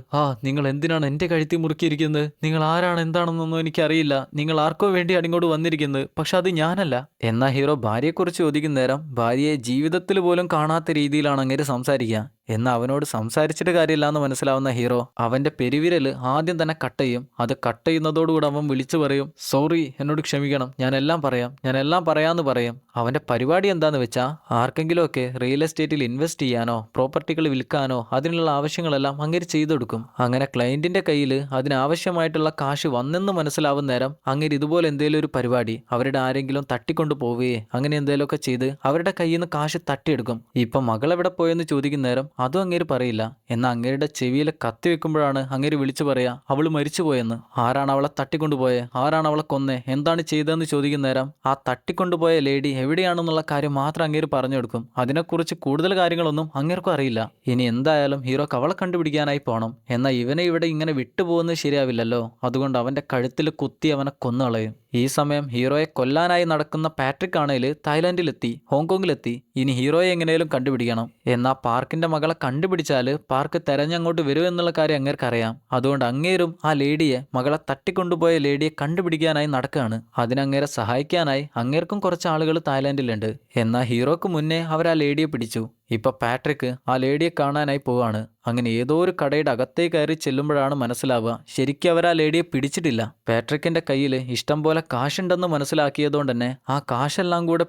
നിങ്ങൾ എന്തിനാണ് എൻ്റെ കഴുത്തി മുറുക്കിയിരിക്കുന്നത്? നിങ്ങൾ ആരാണ് എന്താണെന്നൊന്നും എനിക്കറിയില്ല. നിങ്ങൾ ആർക്കോ വേണ്ടിയാണ് ഇങ്ങോട്ട് വന്നിരിക്കുന്നത്, പക്ഷെ അത് ഞാനല്ല. എന്നാൽ ഹീറോ ഭാര്യയെക്കുറിച്ച് ചോദിക്കുന്ന നേരം ഭാര്യയെ ജീവിതത്തിൽ പോലും കാണാത്ത രീതിയിലാണ് അങ്ങേര് സംസാരിക്കുക. എന്നാൽ അവനോട് സംസാരിച്ചിട്ട് കാര്യമില്ല എന്ന് മനസ്സിലാവുന്ന ഹീറോ അവന്റെ പെരുവിരൽ ആദ്യം തന്നെ കട്ട് ചെയ്യും. അത് കട്ട് ചെയ്യുന്നതോടുകൂടി അവൻ വിളിച്ചു പറയും, സോറി, എന്നോട് ക്ഷമിക്കണം, ഞാൻ എല്ലാം പറയാമെന്ന് പറയും. അവന്റെ പരിപാടി എന്താന്ന് വെച്ചാൽ ആർക്കെങ്കിലുമൊക്കെ റിയൽ എസ്റ്റേറ്റിൽ ഇൻവെസ്റ്റ് ചെയ്യാനോ പ്രോപ്പർട്ടികൾ വിൽക്കാനോ അതിനുള്ള ആവശ്യങ്ങളെല്ലാം അങ്ങേര് ചെയ്തു കൊടുക്കും. അങ്ങനെ ക്ലയന്റിന്റെ കയ്യിൽ അതിനാവശ്യമായിട്ടുള്ള കാശ് വന്നെന്ന് മനസ്സിലാവുന്ന നേരം അങ്ങേര് ഇതുപോലെ എന്തെങ്കിലും ഒരു പരിപാടി അവരുടെ ആരെങ്കിലും തട്ടിക്കൊണ്ടു പോവുകയെ അങ്ങനെ എന്തെങ്കിലുമൊക്കെ ചെയ്ത് അവരുടെ കയ്യിൽ നിന്ന് കാശ് തട്ടിയെടുക്കും. ഇപ്പം മകൾ എവിടെ പോയെന്ന് ചോദിക്കുന്ന നേരം അതും അങ്ങേര് പറയില്ല. എന്നാൽ അങ്ങേരുടെ ചെവിയിൽ കത്തി വെക്കുമ്പോഴാണ് അങ്ങേര് വിളിച്ചു പറയാ അവള് മരിച്ചുപോയെന്ന്. ആരാണ് അവളെ തട്ടിക്കൊണ്ടുപോയെ, ആരാണ് അവളെ കൊന്നേ, എന്താണ് ചെയ്തതെന്ന് ചോദിക്കുന്ന നേരം ആ തട്ടിക്കൊണ്ടുപോയ ലേഡി എവിടെയാണെന്നുള്ള കാര്യം മാത്രം അങ്ങേര് പറഞ്ഞു കൊടുക്കും. അതിനെക്കുറിച്ച് കൂടുതൽ കാര്യങ്ങളൊന്നും അങ്ങേർക്കും അറിയില്ല. ഇനി എന്തായാലും ഹീറോക്ക് അവളെ കണ്ടുപിടിക്കാനായി പോകണം. എന്നാൽ ഇവനെ ഇവിടെ ഇങ്ങനെ വിട്ടുപോകുന്നത് ശരിയാവില്ലല്ലോ. അതുകൊണ്ട് അവന്റെ കഴുത്തിൽ കുത്തി അവനെ കൊന്നുകളയും. ഈ സമയം ഹീറോയെ കൊല്ലാനായി നടക്കുന്ന പാട്രിക് ആണേൽ തായ്ലാൻഡിലെത്തി, ഹോങ്കോങ്ങിലെത്തി. ഇനി ഹീറോയെ എങ്ങനെയും കണ്ടുപിടിക്കണം. എന്നാൽ പാർക്കിന്റെ മകളെ കണ്ടുപിടിച്ചാൽ പാർക്ക് തെരഞ്ഞങ്ങോട്ട് വരുമെന്നുള്ള കാര്യം അങ്ങേർക്കറിയാം. അതുകൊണ്ട് അങ്ങേരും ആ ലേഡിയെ, മകളെ തട്ടിക്കൊണ്ടുപോയ ലേഡിയെ കണ്ടുപിടിക്കാനായി നടക്കുകയാണ്. അതിനങ്ങേരെ സഹായിക്കാനായി അങ്ങേർക്കും കുറച്ച് ആളുകൾ തായ്ലാൻഡിലുണ്ട്. എന്നാൽ ഹീറോക്ക് മുന്നേ അവർ ആ ലേഡിയെ പിടിച്ചു. ഇപ്പൊ പാട്രിക് ആ ലേഡിയെ കാണാനായി പോവാണ്. അങ്ങനെ ഏതോ ഒരു കടയുടെ അകത്തേക്ക് കയറി ചെല്ലുമ്പോഴാണ് മനസ്സിലാവുക ശരിക്കും അവർ ആ ലേഡിയെ പിടിച്ചിട്ടില്ല. പാട്രിക്കിന്റെ കയ്യിൽ ഇഷ്ടം പോലെ കാശുണ്ടെന്ന് മനസ്സിലാക്കിയതുകൊണ്ട് തന്നെ ആ കാശെല്ലാം കൂടെ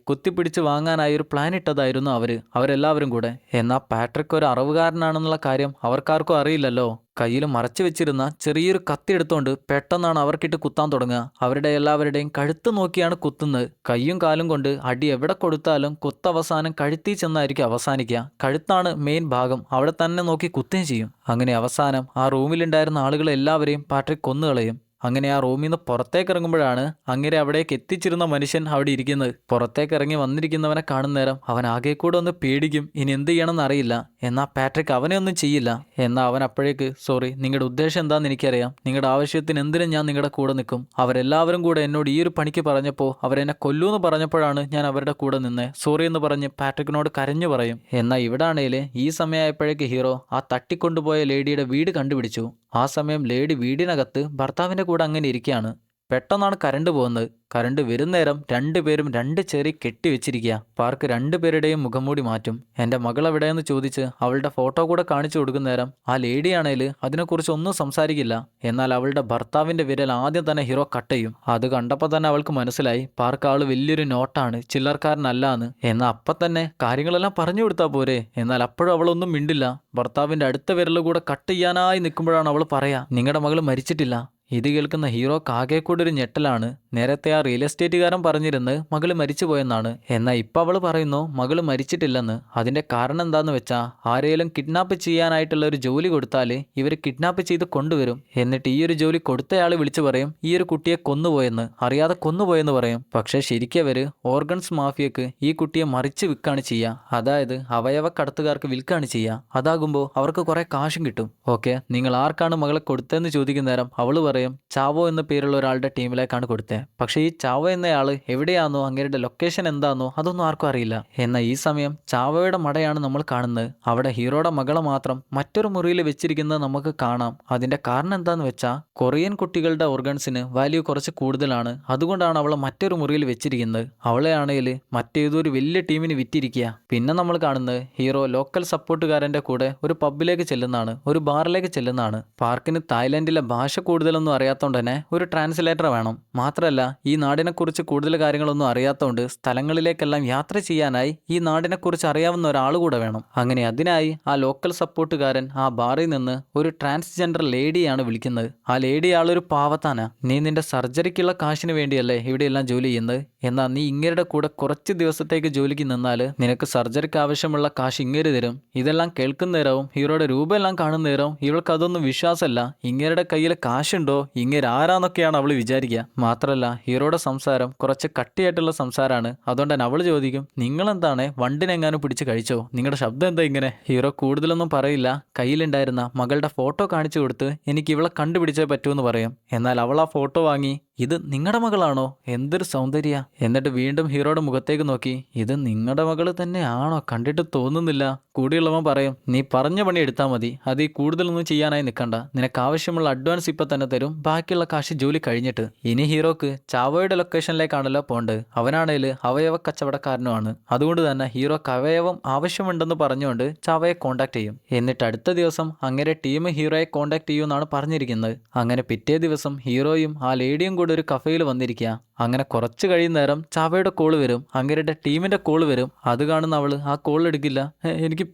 കുത്തിപ്പിടിച്ച് വാങ്ങാനായി ഒരു പ്ലാൻ ഇട്ടതായിരുന്നു അവരെല്ലാവരും കൂടെ. എന്നാൽ പാട്രിക് ഒരു അറിവുകാരനാണെന്നുള്ള കാര്യം അവർക്കാർക്കും അറിയില്ലല്ലോ. കയ്യിൽ മറച്ചു വെച്ചിരുന്ന ചെറിയൊരു കത്തി എടുത്തുകൊണ്ട് പെട്ടെന്നാണ് അവർക്കിട്ട് കുത്താൻ തുടങ്ങുക. അവരുടെ എല്ലാവരുടെയും കഴുത്ത് നോക്കിയാണ് കുത്തുന്നത്. കയ്യും കാലും കൊണ്ട് അടി എവിടെ കൊടുത്താലും കുത്തവസാനം കഴുത്തിൽ ചെന്നായിരിക്കും അവസാനിക്കുക. കഴുത്താണ് മെയിൻ ഭാഗം, അവിടെ തന്നെ നോക്കി കുത്തുകയും ചെയ്യും. അങ്ങനെ അവസാനം ആ റൂമിലുണ്ടായിരുന്ന ആളുകളെല്ലാവരെയും പാട്രിക് കൊന്നുകളയും. അങ്ങനെ ആ റൂമിൽ നിന്ന് പുറത്തേക്ക് ഇറങ്ങുമ്പോഴാണ് അങ്ങനെ അവിടേക്ക് എത്തിച്ചിരുന്ന മനുഷ്യൻ അവിടെ ഇരിക്കുന്നത്. പുറത്തേക്ക് ഇറങ്ങി വന്നിരിക്കുന്നവനെ കാണുന്ന നേരം അവൻ ആകെ കൂടെ ഒന്ന് പേടിക്കും, ഇനി എന്ത് ചെയ്യണമെന്ന് അറിയില്ല. എന്നാൽ പാട്രിക് അവനെ ഒന്നും ചെയ്യില്ല. എന്നാൽ അവൻ അപ്പോഴേക്ക് സോറി, നിങ്ങളുടെ ഉദ്ദേശം എന്താണെന്ന് എനിക്കറിയാം, നിങ്ങളുടെ ആവശ്യത്തിന് എന്തിനും ഞാൻ നിങ്ങളുടെ കൂടെ നിൽക്കും. അവരെല്ലാവരും കൂടെ എന്നോട് ഈ ഒരു പണിക്ക് പറഞ്ഞപ്പോൾ അവരെന്നെ കൊല്ലൂന്ന് പറഞ്ഞപ്പോഴാണ് ഞാൻ അവരുടെ കൂടെ നിന്നേ, സോറി എന്ന് പറഞ്ഞ് പാട്രിക്കിനോട് കരഞ്ഞു പറയും. എന്നാൽ ഇവിടെ ആണെങ്കിൽ ഈ സമയമായപ്പോഴേക്ക് ഹീറോ ആ തട്ടിക്കൊണ്ടുപോയ ലേഡിയുടെ വീട് കണ്ടുപിടിച്ചു. ആ സമയം ലേഡി വീടിനകത്ത് ഭർത്താവിൻ്റെ കൂടെ അങ്ങനെ ഇരിക്കുകയാണ്. പെട്ടെന്നാണ് കരണ്ട് പോകുന്നത്. കരണ്ട് വരുന്നേരം രണ്ടുപേരും രണ്ട് ചെറി കെട്ടിവെച്ചിരിക്കുക. പാർക്ക് രണ്ടുപേരുടെയും മുഖംമൂടി മാറ്റും. എൻ്റെ മകൾ എവിടെയെന്ന് ചോദിച്ച് അവളുടെ ഫോട്ടോ കൂടെ കാണിച്ചു കൊടുക്കുന്നേരം ആ ലേഡിയാണേൽ അതിനെക്കുറിച്ച് ഒന്നും സംസാരിക്കില്ല. എന്നാൽ അവളുടെ ഭർത്താവിൻ്റെ വിരൽ ആദ്യം തന്നെ ഹീറോ കട്ട് ചെയ്യും. അത് കണ്ടപ്പോൾ തന്നെ അവൾക്ക് മനസ്സിലായി പാർക്ക് ആള് വലിയൊരു നോട്ടാണ്, ചില്ലറക്കാരനല്ല എന്ന്. എന്നാൽ അപ്പം തന്നെ കാര്യങ്ങളെല്ലാം പറഞ്ഞു കൊടുത്താൽ പോരെ. എന്നാൽ അപ്പോഴും അവളൊന്നും മിണ്ടില്ല. ഭർത്താവിൻ്റെ അടുത്ത വിരൽ കൂടെ കട്ട് ചെയ്യാനായി നിൽക്കുമ്പോഴാണ് അവൾ പറയാ, നിങ്ങളുടെ മകൾ മരിച്ചിട്ടില്ല. ഇത് കേൾക്കുന്ന ഹീറോക്ക് ആകെ കൂടെ ഒരു ഞെട്ടലാണ്. നേരത്തെ ആ റിയൽ എസ്റ്റേറ്റുകാരൻ പറഞ്ഞിരുന്നത് മകള് മരിച്ചുപോയെന്നാണ്. എന്നാൽ ഇപ്പം അവൾ പറയുന്നു മകള് മരിച്ചിട്ടില്ലെന്ന്. അതിന്റെ കാരണം എന്താന്ന് വെച്ചാൽ ആരെയും കിഡ്നാപ്പ് ചെയ്യാനായിട്ടുള്ള ഒരു ജോലി കൊടുത്താൽ ഇവർ കിഡ്നാപ്പ് ചെയ്ത് കൊണ്ടുവരും. എന്നിട്ട് ഈ ഒരു ജോലി കൊടുത്തയാൾ വിളിച്ചു പറയും ഈ ഒരു കുട്ടിയെ കൊന്നുപോയെന്ന്, അറിയാതെ കൊന്നുപോയെന്ന് പറയും. പക്ഷേ ശരിക്കും അവര് ഓർഗൻസ് മാഫിയക്ക് ഈ കുട്ടിയെ മറിച്ച് വിൽക്കാണ് ചെയ്യുക. അതായത് അവയവ കടത്തുകാർക്ക് വിൽക്കാണ് ചെയ്യുക. അതാകുമ്പോൾ അവർക്ക് കുറെ കാശും കിട്ടും. ഓക്കെ, നിങ്ങൾ ആർക്കാണ് മകളെ കൊടുത്തതെന്ന് ചോദിക്കുന്ന നേരം അവള് പറയും ചാവോ എന്ന പേരുള്ള ഒരാളുടെ ടീമിലേക്കാണ് കൊടുത്തത്. പക്ഷേ ഈ ചാവോ എന്നയാള് എവിടെയാണോ അങ്ങേരുടെ ലൊക്കേഷൻ എന്താണോ അതൊന്നും ആർക്കും അറിയില്ല. എന്നാൽ ഈ സമയം ചാവോയുടെ മടയാണ് നമ്മൾ കാണുന്നത്. അവിടെ ഹീറോയുടെ മകളെ മാത്രം മറ്റൊരു മുറിയിൽ വെച്ചിരിക്കുന്നത് നമുക്ക് കാണാം. അതിന്റെ കാരണം എന്താന്ന് വെച്ചാൽ കൊറിയൻ കുട്ടികളുടെ ഓർഗൻസിന് വാല്യൂ കുറച്ച് കൂടുതലാണ്. അതുകൊണ്ടാണ് അവളെ മറ്റൊരു മുറിയിൽ വെച്ചിരിക്കുന്നത്. അവളെ ആണെങ്കിൽ മറ്റേതൊരു വലിയ ടീമിന് വിറ്റിരിക്കുക. പിന്നെ നമ്മൾ കാണുന്നത് ഹീറോ ലോക്കൽ സപ്പോർട്ടുകാരന്റെ കൂടെ ഒരു പബ്ബിലേക്ക് ചെല്ലുന്നതാണ്, ഒരു ബാറിലേക്ക് ചെല്ലുന്നതാണ്. പാർക്കിന് തായ്ലൻഡിലെ ഭാഷ കൂടുതലൊന്നും അറിയാത്തതുകൊണ്ട് തന്നെ ഒരു ട്രാൻസ്ലേറ്റർ വേണം. മാത്രമല്ല ഈ നാടിനെക്കുറിച്ച് കൂടുതൽ കാര്യങ്ങളൊന്നും അറിയാത്തതുകൊണ്ട് സ്ഥലങ്ങളിലേക്കെല്ലാം യാത്ര ചെയ്യാനായി ഈ നാടിനെക്കുറിച്ച് അറിയാവുന്ന ഒരാൾ കൂടെ വേണം. അങ്ങനെ അതിനായി ആ ലോക്കൽ സപ്പോർട്ടുകാരൻ ആ ബാറിൽ നിന്ന് ഒരു ട്രാൻസ്ജെൻഡർ ലേഡിയാണ് വിളിക്കുന്നത്. ആ ലേഡി ആളൊരു പാവത്താനാ. നീ നിന്റെ സർജറിക്കുള്ള കാശിന് വേണ്ടിയല്ലേ ഇവിടെയെല്ലാം ജോലി ചെയ്യുന്നത്. എന്നാൽ നീ ഇങ്ങരുടെ കൂടെ കുറച്ച് ദിവസത്തേക്ക് ജോലിക്ക് നിന്നാൽ നിനക്ക് സർജറിക്ക് ആവശ്യമുള്ള കാശ് ഇങ്ങേര് തരും. ഇതെല്ലാം കേൾക്കുന്ന നേരവും ഹീറോയുടെ രൂപമെല്ലാം കാണുന്ന നേരവും ഇവൾക്ക് അതൊന്നും വിശ്വാസമല്ല. ഇങ്ങരുടെ കയ്യിൽ കാശുണ്ടോ, ഇങ്ങനെ ആരാന്നൊക്കെയാണ് അവൾ വിചാരിക്കുക. മാത്രമല്ല ഹീറോയുടെ സംസാരം കുറച്ച് കട്ടിയായിട്ടുള്ള സംസാരമാണ്. അതുകൊണ്ട് തന്നെ അവൾ ചോദിക്കും നിങ്ങളെന്താണ് വണ്ടിനെങ്ങാനും പിടിച്ച് കഴിച്ചോ, നിങ്ങളുടെ ശബ്ദം എന്താ ഇങ്ങനെ. ഹീറോ കൂടുതലൊന്നും പറയില്ല. കയ്യിലുണ്ടായിരുന്ന മകളുടെ ഫോട്ടോ കാണിച്ചു കൊടുത്ത് എനിക്ക് ഇവളെ കണ്ടുപിടിച്ചേ പറ്റൂന്ന് പറയും. എന്നാൽ അവൾ ആ ഫോട്ടോ വാങ്ങി ഇത് നിങ്ങളുടെ മകളാണോ, എന്തൊരു സൗന്ദര്യ. എന്നിട്ട് വീണ്ടും ഹീറോയുടെ മുഖത്തേക്ക് നോക്കി ഇത് നിങ്ങളുടെ മകള് തന്നെയാണോ, കണ്ടിട്ട് തോന്നുന്നില്ല. കൂടിയുള്ളവൻ പറയും നീ പറഞ്ഞ പണി എടുത്താൽ മതി, അത് ഈ കൂടുതലൊന്നും ചെയ്യാനായി നിൽക്കണ്ട. നിനക്ക് ആവശ്യമുള്ള അഡ്വാൻസ് ഇപ്പം തന്നെ തരും, ബാക്കിയുള്ള കാശ് ജോലി കഴിഞ്ഞിട്ട്. ഇനി ഹീറോക്ക് ചാവോയുടെ ലൊക്കേഷനിലേക്കാണല്ലോ പോണ്ടത്. അവനാണേൽ അവയവ കച്ചവടക്കാരനുമാണ്. അതുകൊണ്ട് തന്നെ ഹീറോക്ക് അവയവം ആവശ്യമുണ്ടെന്ന് പറഞ്ഞുകൊണ്ട് ചാവയെ കോണ്ടാക്ട് ചെയ്യും. എന്നിട്ട് അടുത്ത ദിവസം അങ്ങനെ ടീം ഹീറോയെ കോണ്ടാക്ട് ചെയ്യുമെന്നാണ് പറഞ്ഞിരിക്കുന്നത്. അങ്ങനെ പിറ്റേ ദിവസം ഹീറോയും ആ ലേഡിയും കൂടെ ഒരു കഫേയിൽ വന്നിരിക്കുക. അങ്ങനെ കുറച്ച് കഴിയുന്നേരം ചാവയുടെ കോള് വരും, അങ്ങേരുടെ ടീമിന്റെ കോള് വരും. അത് കാണുന്ന അവള് ആ കോൾ എടുക്കില്ല. എനിക്ക്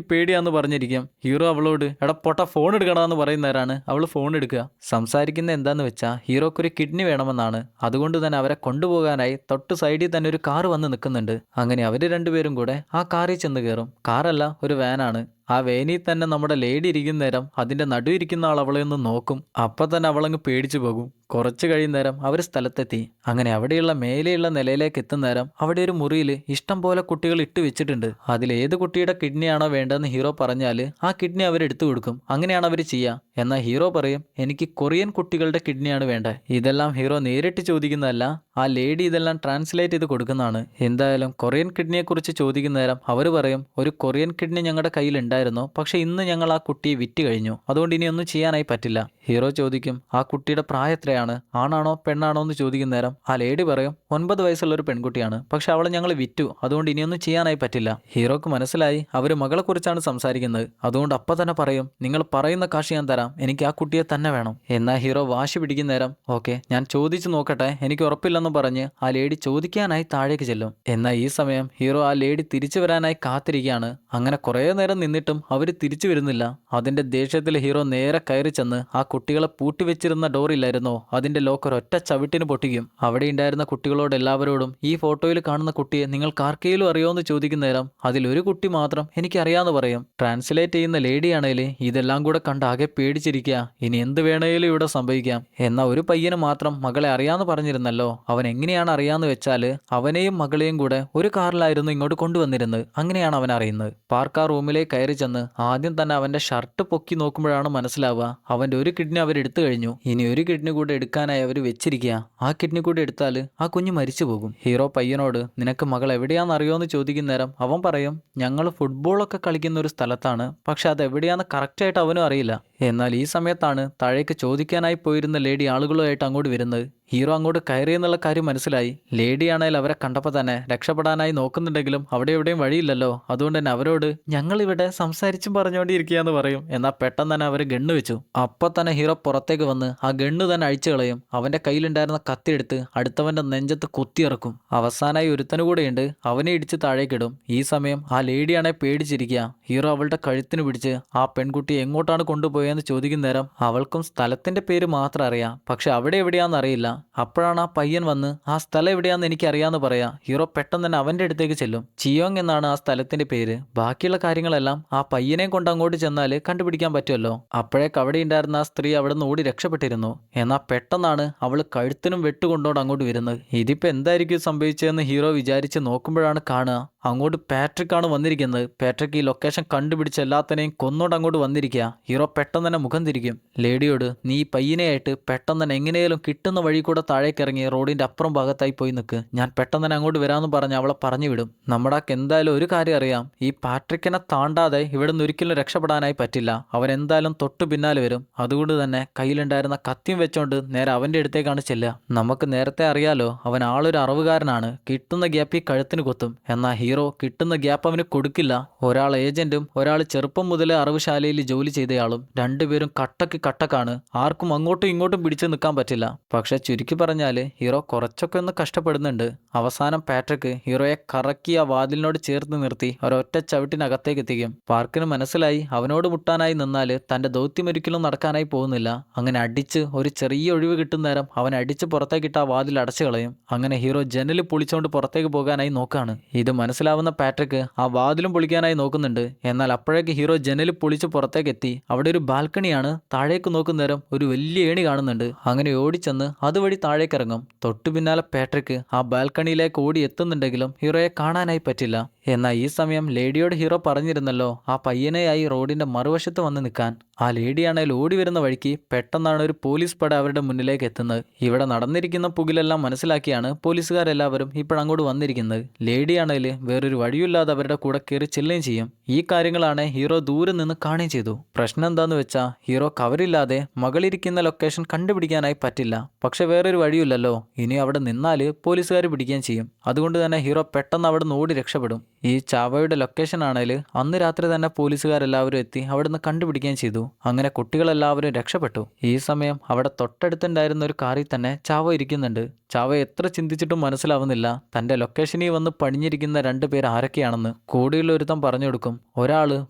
പേടിയാന്ന് പറഞ്ഞിരിക്കും. ഹീറോ അവളോട് എടാ പൊട്ട ഫോൺ എടുക്കണമെന്ന് പറയുന്നേരാണ് അവൾ ഫോൺ എടുക്കുക. സംസാരിക്കുന്ന എന്താന്ന് വെച്ചാൽ ഹീറോക്കൊരു കിഡ്നി വേണമെന്നാണ്. അതുകൊണ്ട് തന്നെ അവരെ കൊണ്ടുപോകാനായി തൊട്ട് സൈഡിൽ തന്നെ ഒരു കാർ വന്ന് നിൽക്കുന്നുണ്ട്. അങ്ങനെ അവര് രണ്ടുപേരും കൂടെ ആ കാറിൽ ചെന്ന് കയറും. കാറല്ല, ഒരു വാനാണ്. ആ വേനിൽ തന്നെ നമ്മുടെ ലേഡി ഇരിക്കുന്ന നേരം അതിന്റെ നടു ഇരിക്കുന്ന ആൾ അവളെ ഒന്ന് നോക്കും. അപ്പം തന്നെ അവളങ്ങ് പേടിച്ചു പോകും. കുറച്ച് കഴിയുന്നേരം അവർ സ്ഥലത്തെത്തി. അങ്ങനെ അവിടെയുള്ള മേലെയുള്ള നിലയിലേക്ക് എത്തുന്നേരം അവിടെ ഒരു മുറിയിൽ ഇഷ്ടം പോലെ കുട്ടികൾ ഇട്ട് വെച്ചിട്ടുണ്ട്. അതിലേത് കുട്ടിയുടെ കിഡ്നിയാണോ വേണ്ടതെന്ന് ഹീറോ പറഞ്ഞാൽ ആ കിഡ്നി അവരെടുത്തു കൊടുക്കും. അങ്ങനെയാണ് അവർ ചെയ്യുക. എന്നാൽ ഹീറോ പറയും എനിക്ക് കൊറിയൻ കുട്ടികളുടെ കിഡ്നിയാണ് വേണ്ടത്. ഇതെല്ലാം ഹീറോ നേരിട്ട് ചോദിക്കുന്നതല്ല, ആ ലേഡി ഇതെല്ലാം ട്രാൻസ്ലേറ്റ് ചെയ്ത് കൊടുക്കുന്നതാണ്. എന്തായാലും കൊറിയൻ കിഡ്നിയെക്കുറിച്ച് ചോദിക്കുന്ന നേരം അവർ പറയും ഒരു കൊറിയൻ കിഡ്നി ഞങ്ങളുടെ കയ്യിലുണ്ടായിരുന്നു, പക്ഷെ ഇന്ന് ഞങ്ങൾ ആ കുട്ടിയെ വിറ്റ് കഴിഞ്ഞു, അതുകൊണ്ട് ഇനി ഒന്നും ചെയ്യാനായി പറ്റില്ല. ഹീറോ ചോദിക്കും ആ കുട്ടിയുടെ പ്രായം എത്രയാണ്, ആണാണോ പെണ്ണാണോ എന്ന് ചോദിക്കുന്ന നേരം ആ ലേഡി പറയും 9 വയസ്സുള്ള ഒരു പെൺകുട്ടിയാണ്, പക്ഷെ അവളെ ഞങ്ങൾ വിറ്റു, അതുകൊണ്ട് ഇനിയൊന്നും ചെയ്യാനായി പറ്റില്ല. ഹീറോക്ക് മനസ്സിലായി അവർ മകളെ കുറിച്ചാണ് സംസാരിക്കുന്നത്. അതുകൊണ്ട് അപ്പം തന്നെ പറയും നിങ്ങൾ പറയുന്ന കാശ് ഞാൻ തരാം, എനിക്ക് ആ കുട്ടിയെ തന്നെ വേണം. എന്നാൽ ഹീറോ വാശി പിടിക്കുന്ന നേരം ഓക്കെ ഞാൻ ചോദിച്ചു നോക്കട്ടെ, എനിക്ക് ഉറപ്പില്ലെന്ന് പറഞ്ഞ് ആ ലേഡി ചോദിക്കാനായി താഴേക്ക് ചെല്ലും. എന്നാൽ ഈ സമയം ഹീറോ ആ ലേഡി തിരിച്ചു വരാനായി കാത്തിരിക്കുകയാണ്. അങ്ങനെ കുറേ നേരം നിന്നിട്ടും അവർ തിരിച്ചു വരുന്നില്ല. അതിന്റെ ദേഷ്യത്തിൽ ഹീറോ നേരെ കയറി ചെന്ന് ആ കുട്ടികളെ പൂട്ടിവെച്ചിരുന്ന ഡോറില്ലായിരുന്നോ, അതിന്റെ ലോക്ക് ഒരൊറ്റ ചവിട്ടിന് പൊട്ടിക്കും. അവിടെ ഉണ്ടായിരുന്ന കുട്ടികളോട് എല്ലാവരോടും ഈ ഫോട്ടോയിൽ കാണുന്ന കുട്ടിയെ നിങ്ങൾക്ക് ആർക്കെങ്കിലും അറിയോന്ന് ചോദിക്കുന്ന നേരം അതിലൊരു കുട്ടി മാത്രം എനിക്കറിയാന്ന് പറയും. ട്രാൻസ്ലേറ്റ് ചെയ്യുന്ന ലേഡിയാണേൽ ഇതെല്ലാം കൂടെ കണ്ട് ആകെ പേടിച്ചിരിക്കുക. ഇനി എന്ത് വേണേലും ഇവിടെ സംഭവിക്കാം. എന്നാൽ ഒരു പയ്യന് മാത്രം മകളെ അറിയാന്ന് പറഞ്ഞിരുന്നല്ലോ. അവൻ എങ്ങനെയാണ് അറിയാന്ന് വെച്ചാല് അവനെയും മകളെയും കൂടെ ഒരു കാറിലായിരുന്നു ഇങ്ങോട്ട് കൊണ്ടുവന്നിരുന്നത്. അങ്ങനെയാണ് അവൻ അറിയുന്നത്. പാർക്ക് ആ റൂമിലേക്ക് കയറി ചെന്ന് ആദ്യം തന്നെ അവന്റെ ഷർട്ട് പൊക്കി നോക്കുമ്പോഴാണ് മനസ്സിലാവുക അവന്റെ ഒരു കിഡ്നി അവരെടുത്തു കഴിഞ്ഞു. ഇനി ഒരു കിഡ്നി കൂടെ എടുക്കാനായി അവർ വെച്ചിരിക്കുക. ആ കിഡ്നി കൂടെ എടുത്താൽ ആ കുഞ്ഞ് മരിച്ചു പോകും. ഹീറോ പയ്യനോട് നിനക്ക് മകൾ എവിടെയാന്ന് അറിയോന്ന് ചോദിക്കുന്ന നേരം അവൻ പറയും ഞങ്ങൾ ഫുട്ബോളൊക്കെ കളിക്കുന്ന ഒരു സ്ഥലത്താണ്, പക്ഷെ അത് എവിടെയാന്ന് കറക്റ്റായിട്ട് അവനും അറിയില്ല. എന്നാൽ ഈ സമയത്താണ് താഴേക്ക് ചോദിക്കാനായി പോയിരുന്ന ലേഡി ആളുകളുമായിട്ട് അങ്ങോട്ട് വരുന്നത്. ഹീറോ അങ്ങോട്ട് കയറിയെന്നുള്ള കാര്യം മനസ്സിലായി. ലേഡിയാണെങ്കിൽ അവരെ കണ്ടപ്പോൾ തന്നെ രക്ഷപ്പെടാനായി നോക്കുന്നുണ്ടെങ്കിലും അവിടെ എവിടെയും വഴിയില്ലല്ലോ. അതുകൊണ്ട് തന്നെ അവരോട് ഞങ്ങളിവിടെ സംസാരിച്ചും പറഞ്ഞുകൊണ്ടിരിക്കുകയെന്ന് പറയും. എന്നാൽ പെട്ടെന്ന് തന്നെ അവർ ഗണ്ണ് വെച്ചു. അപ്പം തന്നെ ഹീറോ പുറത്തേക്ക് വന്ന് ആ ഗണ്ണ് തന്നെ അഴിച്ചു കളയും. അവന്റെ കയ്യിലുണ്ടായിരുന്ന കത്തിയെടുത്ത് അടുത്തവന്റെ നെഞ്ചത്ത് കുത്തിയിറക്കും. അവസാനമായി ഒരുത്തനു കൂടെയുണ്ട്, അവനെ ഇടിച്ച് താഴേക്കിടും. ഈ സമയം ആ ലേഡിയാണെ പേടിച്ചിരിക്കുക. ഹീറോ അവളുടെ കഴുത്തിന് പിടിച്ച് ആ പെൺകുട്ടിയെ എങ്ങോട്ടാണ് കൊണ്ടുപോയെന്ന് ചോദിക്കുന്ന നേരം അവൾക്കും സ്ഥലത്തിന്റെ പേര് മാത്രം അറിയാം, പക്ഷെ അവിടെ എവിടെയാണെന്ന് അറിയില്ല. അപ്പോഴാണ് ആ പയ്യൻ വന്ന് ആ സ്ഥലം എവിടെയാണെന്ന് എനിക്കറിയാമെന്ന് പറയാം. ഹീറോ പെട്ടെന്ന് തന്നെ അവന്റെ അടുത്തേക്ക് ചെല്ലും. ചിയോങ് എന്നാണ് ആ സ്ഥലത്തിന്റെ പേര്. ബാക്കിയുള്ള കാര്യങ്ങളെല്ലാം ആ പയ്യനെ കൊണ്ട് അങ്ങോട്ട് ചെന്നാൽ കണ്ടുപിടിക്കാൻ പറ്റുമല്ലോ. അപ്പോഴേക്ക് അവിടെ ഉണ്ടായിരുന്ന ആ സ്ത്രീ അവിടെ നിന്ന് ഓടി രക്ഷപ്പെട്ടിരുന്നു. എന്നാൽ പെട്ടെന്നാണ് അവൾ കഴുത്തിനും വെട്ടുകൊണ്ടോണ്ട് അങ്ങോട്ട് വരുന്നത്. ഇതിപ്പോൾ എന്തായിരിക്കും സംഭവിച്ചതെന്ന് ഹീറോ വിചാരിച്ച് നോക്കുമ്പോഴാണ് കാണുക അങ്ങോട്ട് പാട്രിക് ആണ് വന്നിരിക്കുന്നത്. പാട്രിക് ഈ ലൊക്കേഷൻ കണ്ടുപിടിച്ച് എല്ലാത്തിനെയും കൊന്നോണ്ട് അങ്ങോട്ട് വന്നിരിക്കുക. ഹീറോ പെട്ടെന്ന് തന്നെ മുഖം തിരിക്കും. ലേഡിയോട് നീ പയ്യനെയായിട്ട് പെട്ടെന്ന് തന്നെ എങ്ങനെയും കിട്ടുന്ന വഴി കൂടെ താഴേക്ക് ഇറങ്ങി റോഡിന്റെ അപ്പുറം ഭാഗത്തായി പോയി നിൽക്ക്, ഞാൻ പെട്ടെന്ന് തന്നെ അങ്ങോട്ട് വരാമെന്ന് പറഞ്ഞ് അവളെ പറഞ്ഞു വിടും. നമ്മുടെ എന്തായാലും ഒരു കാര്യം അറിയാം, ഈ പാട്രിക്കിനെ താണ്ടാതെ ഇവിടെ നിന്ന് ഒരിക്കലും രക്ഷപ്പെടാനായി പറ്റില്ല. അവൻ എന്തായാലും തൊട്ടു പിന്നാലെ വരും. അതുകൊണ്ട് തന്നെ കയ്യിലുണ്ടായിരുന്ന കത്തിയും വെച്ചോണ്ട് നേരെ അവന്റെ അടുത്തേക്കാണ് ചെല്ലുക. നമുക്ക് നേരത്തെ അറിയാലോ അവൻ ആളൊരു അറിവുകാരനാണ്. കിട്ടുന്ന ഗ്യാപ്പ് ഈ കഴുത്തിന് കൊത്തും. എന്നാൽ ഹീറോ കിട്ടുന്ന ഗ്യാപ്പ് അവന് കൊടുക്കില്ല. ഒരാൾ ഏജന്റും ഒരാൾ ചെറുപ്പം മുതലേ അറിവുശാലയിൽ ജോലി ചെയ്തയാളും രണ്ടുപേരും കട്ടക്ക് കട്ടക്കാണ്. ആർക്കും അങ്ങോട്ടും ഇങ്ങോട്ടും പിടിച്ചു നിൽക്കാൻ പറ്റില്ല. പക്ഷെ ചുരുക്കി പറഞ്ഞാല് ഹീറോ കുറച്ചൊക്കെ ഒന്ന് കഷ്ടപ്പെടുന്നുണ്ട്. അവസാനം പാട്രിക് ഹീറോയെ കറക്കി ആ വാതിലിനോട് ചേർത്ത് നിർത്തി ഒരൊറ്റ ചവിട്ടിനകത്തേക്ക് എത്തിക്കും. പാർക്കിന് മനസ്സിലായി അവനോട് മുട്ടാനായി നിന്നാല് തന്റെ ദൗത്യം ഒരിക്കലും നടക്കാനായി പോകുന്നില്ല. അങ്ങനെ അടിച്ച് ഒരു ചെറിയ ഒഴിവ് കിട്ടുന്ന നേരം അവൻ അടിച്ച് പുറത്തേക്കിട്ട് ആ വാതിൽ അടച്ചു കളയും. അങ്ങനെ ഹീറോ ജനൽ പൊളിച്ചുകൊണ്ട് പുറത്തേക്ക് പോകാനായി നോക്കാണ്. ഇത് മനസ്സിലാവുന്ന പാട്രിക് ആ വാതിലും പൊളിക്കാനായി നോക്കുന്നുണ്ട്. എന്നാൽ അപ്പോഴേക്ക് ഹീറോ ജനൽ പൊളിച്ച് പുറത്തേക്ക് എത്തി. അവിടെ ഒരു ബാൽക്കണിയാണ്. താഴേക്ക് നോക്കുന്ന നേരം ഒരു വലിയ ഏണി കാണുന്നുണ്ട്. അങ്ങനെ ഓടിച്ചെന്ന് അതുവഴി താഴേക്ക് ഇറങ്ങും. തൊട്ടു പിന്നാലെ പാട്രിക് ആ ബാൽക്കണിയിലേക്ക് ഓടി എത്തുന്നുണ്ടെങ്കിലും ഹീറോയെ കാണാനായി പറ്റില്ല. എന്നാൽ ഈ സമയം ലേഡിയോട് ഹീറോ പറഞ്ഞിരുന്നല്ലോ ആ പയ്യനെയായി റോഡിന്റെ മറുവശത്ത് വന്ന് നിൽക്കാൻ. ആ ലേഡിയാണെങ്കിൽ ഓടി വരുന്ന വഴിക്ക് പെട്ടെന്നാണ് ഒരു പോലീസ് പട അവരുടെ മുന്നിലേക്ക് എത്തുന്നത്. ഇവിടെ നടന്നിരിക്കുന്ന പുകിലെല്ലാം മനസ്സിലാക്കിയാണ് പോലീസുകാരെല്ലാവരും ഇപ്പോഴങ്ങോട്ട് വന്നിരിക്കുന്നത്. ലേഡിയാണെങ്കിൽ വേറൊരു വഴിയില്ലാതെ അവരുടെ കൂടെ കയറി ചെല്ലുകയും ചെയ്യും. ഈ കാര്യങ്ങളാണ് ഹീറോ ദൂരെ നിന്ന് കാണുകയും ചെയ്തു. പ്രശ്നം എന്താന്ന് വെച്ചാൽ ഹീറോ കവറില്ലാതെ മകളിരിക്കുന്ന ലൊക്കേഷൻ കണ്ടുപിടിക്കാനായി പറ്റില്ല. പക്ഷെ വേറൊരു വഴിയില്ലല്ലോ. ഇനി അവിടെ നിന്നാല് പോലീസുകാർ പിടിക്കുകയും ചെയ്യും. അതുകൊണ്ട് തന്നെ ഹീറോ പെട്ടെന്ന് അവിടെ നിന്ന് ഓടി രക്ഷപ്പെടും. ഈ ചാവയുടെ ലൊക്കേഷൻ ആണെങ്കിൽ അന്ന് രാത്രി തന്നെ പോലീസുകാരെല്ലാവരും എത്തി അവിടെ നിന്ന് കണ്ടുപിടിക്കുകയും ചെയ്തു. അങ്ങനെ കുട്ടികളെല്ലാവരും രക്ഷപ്പെട്ടു. ഈ സമയം അവിടെ തൊട്ടടുത്തുണ്ടായിരുന്ന ഒരു കാറിൽ തന്നെ ചാവ ഇരിക്കുന്നുണ്ട്. ചാവ എത്ര ചിന്തിച്ചിട്ടും മനസ്സിലാവുന്നില്ല തന്റെ ലൊക്കേഷനിൽ വന്ന് പണിഞ്ഞിരിക്കുന്ന രണ്ടുപേർ ആരൊക്കെയാണെന്ന്. കൂടെയുള്ള ഒരുത്തൻ പറഞ്ഞു കൊടുക്കും. ഒരാള്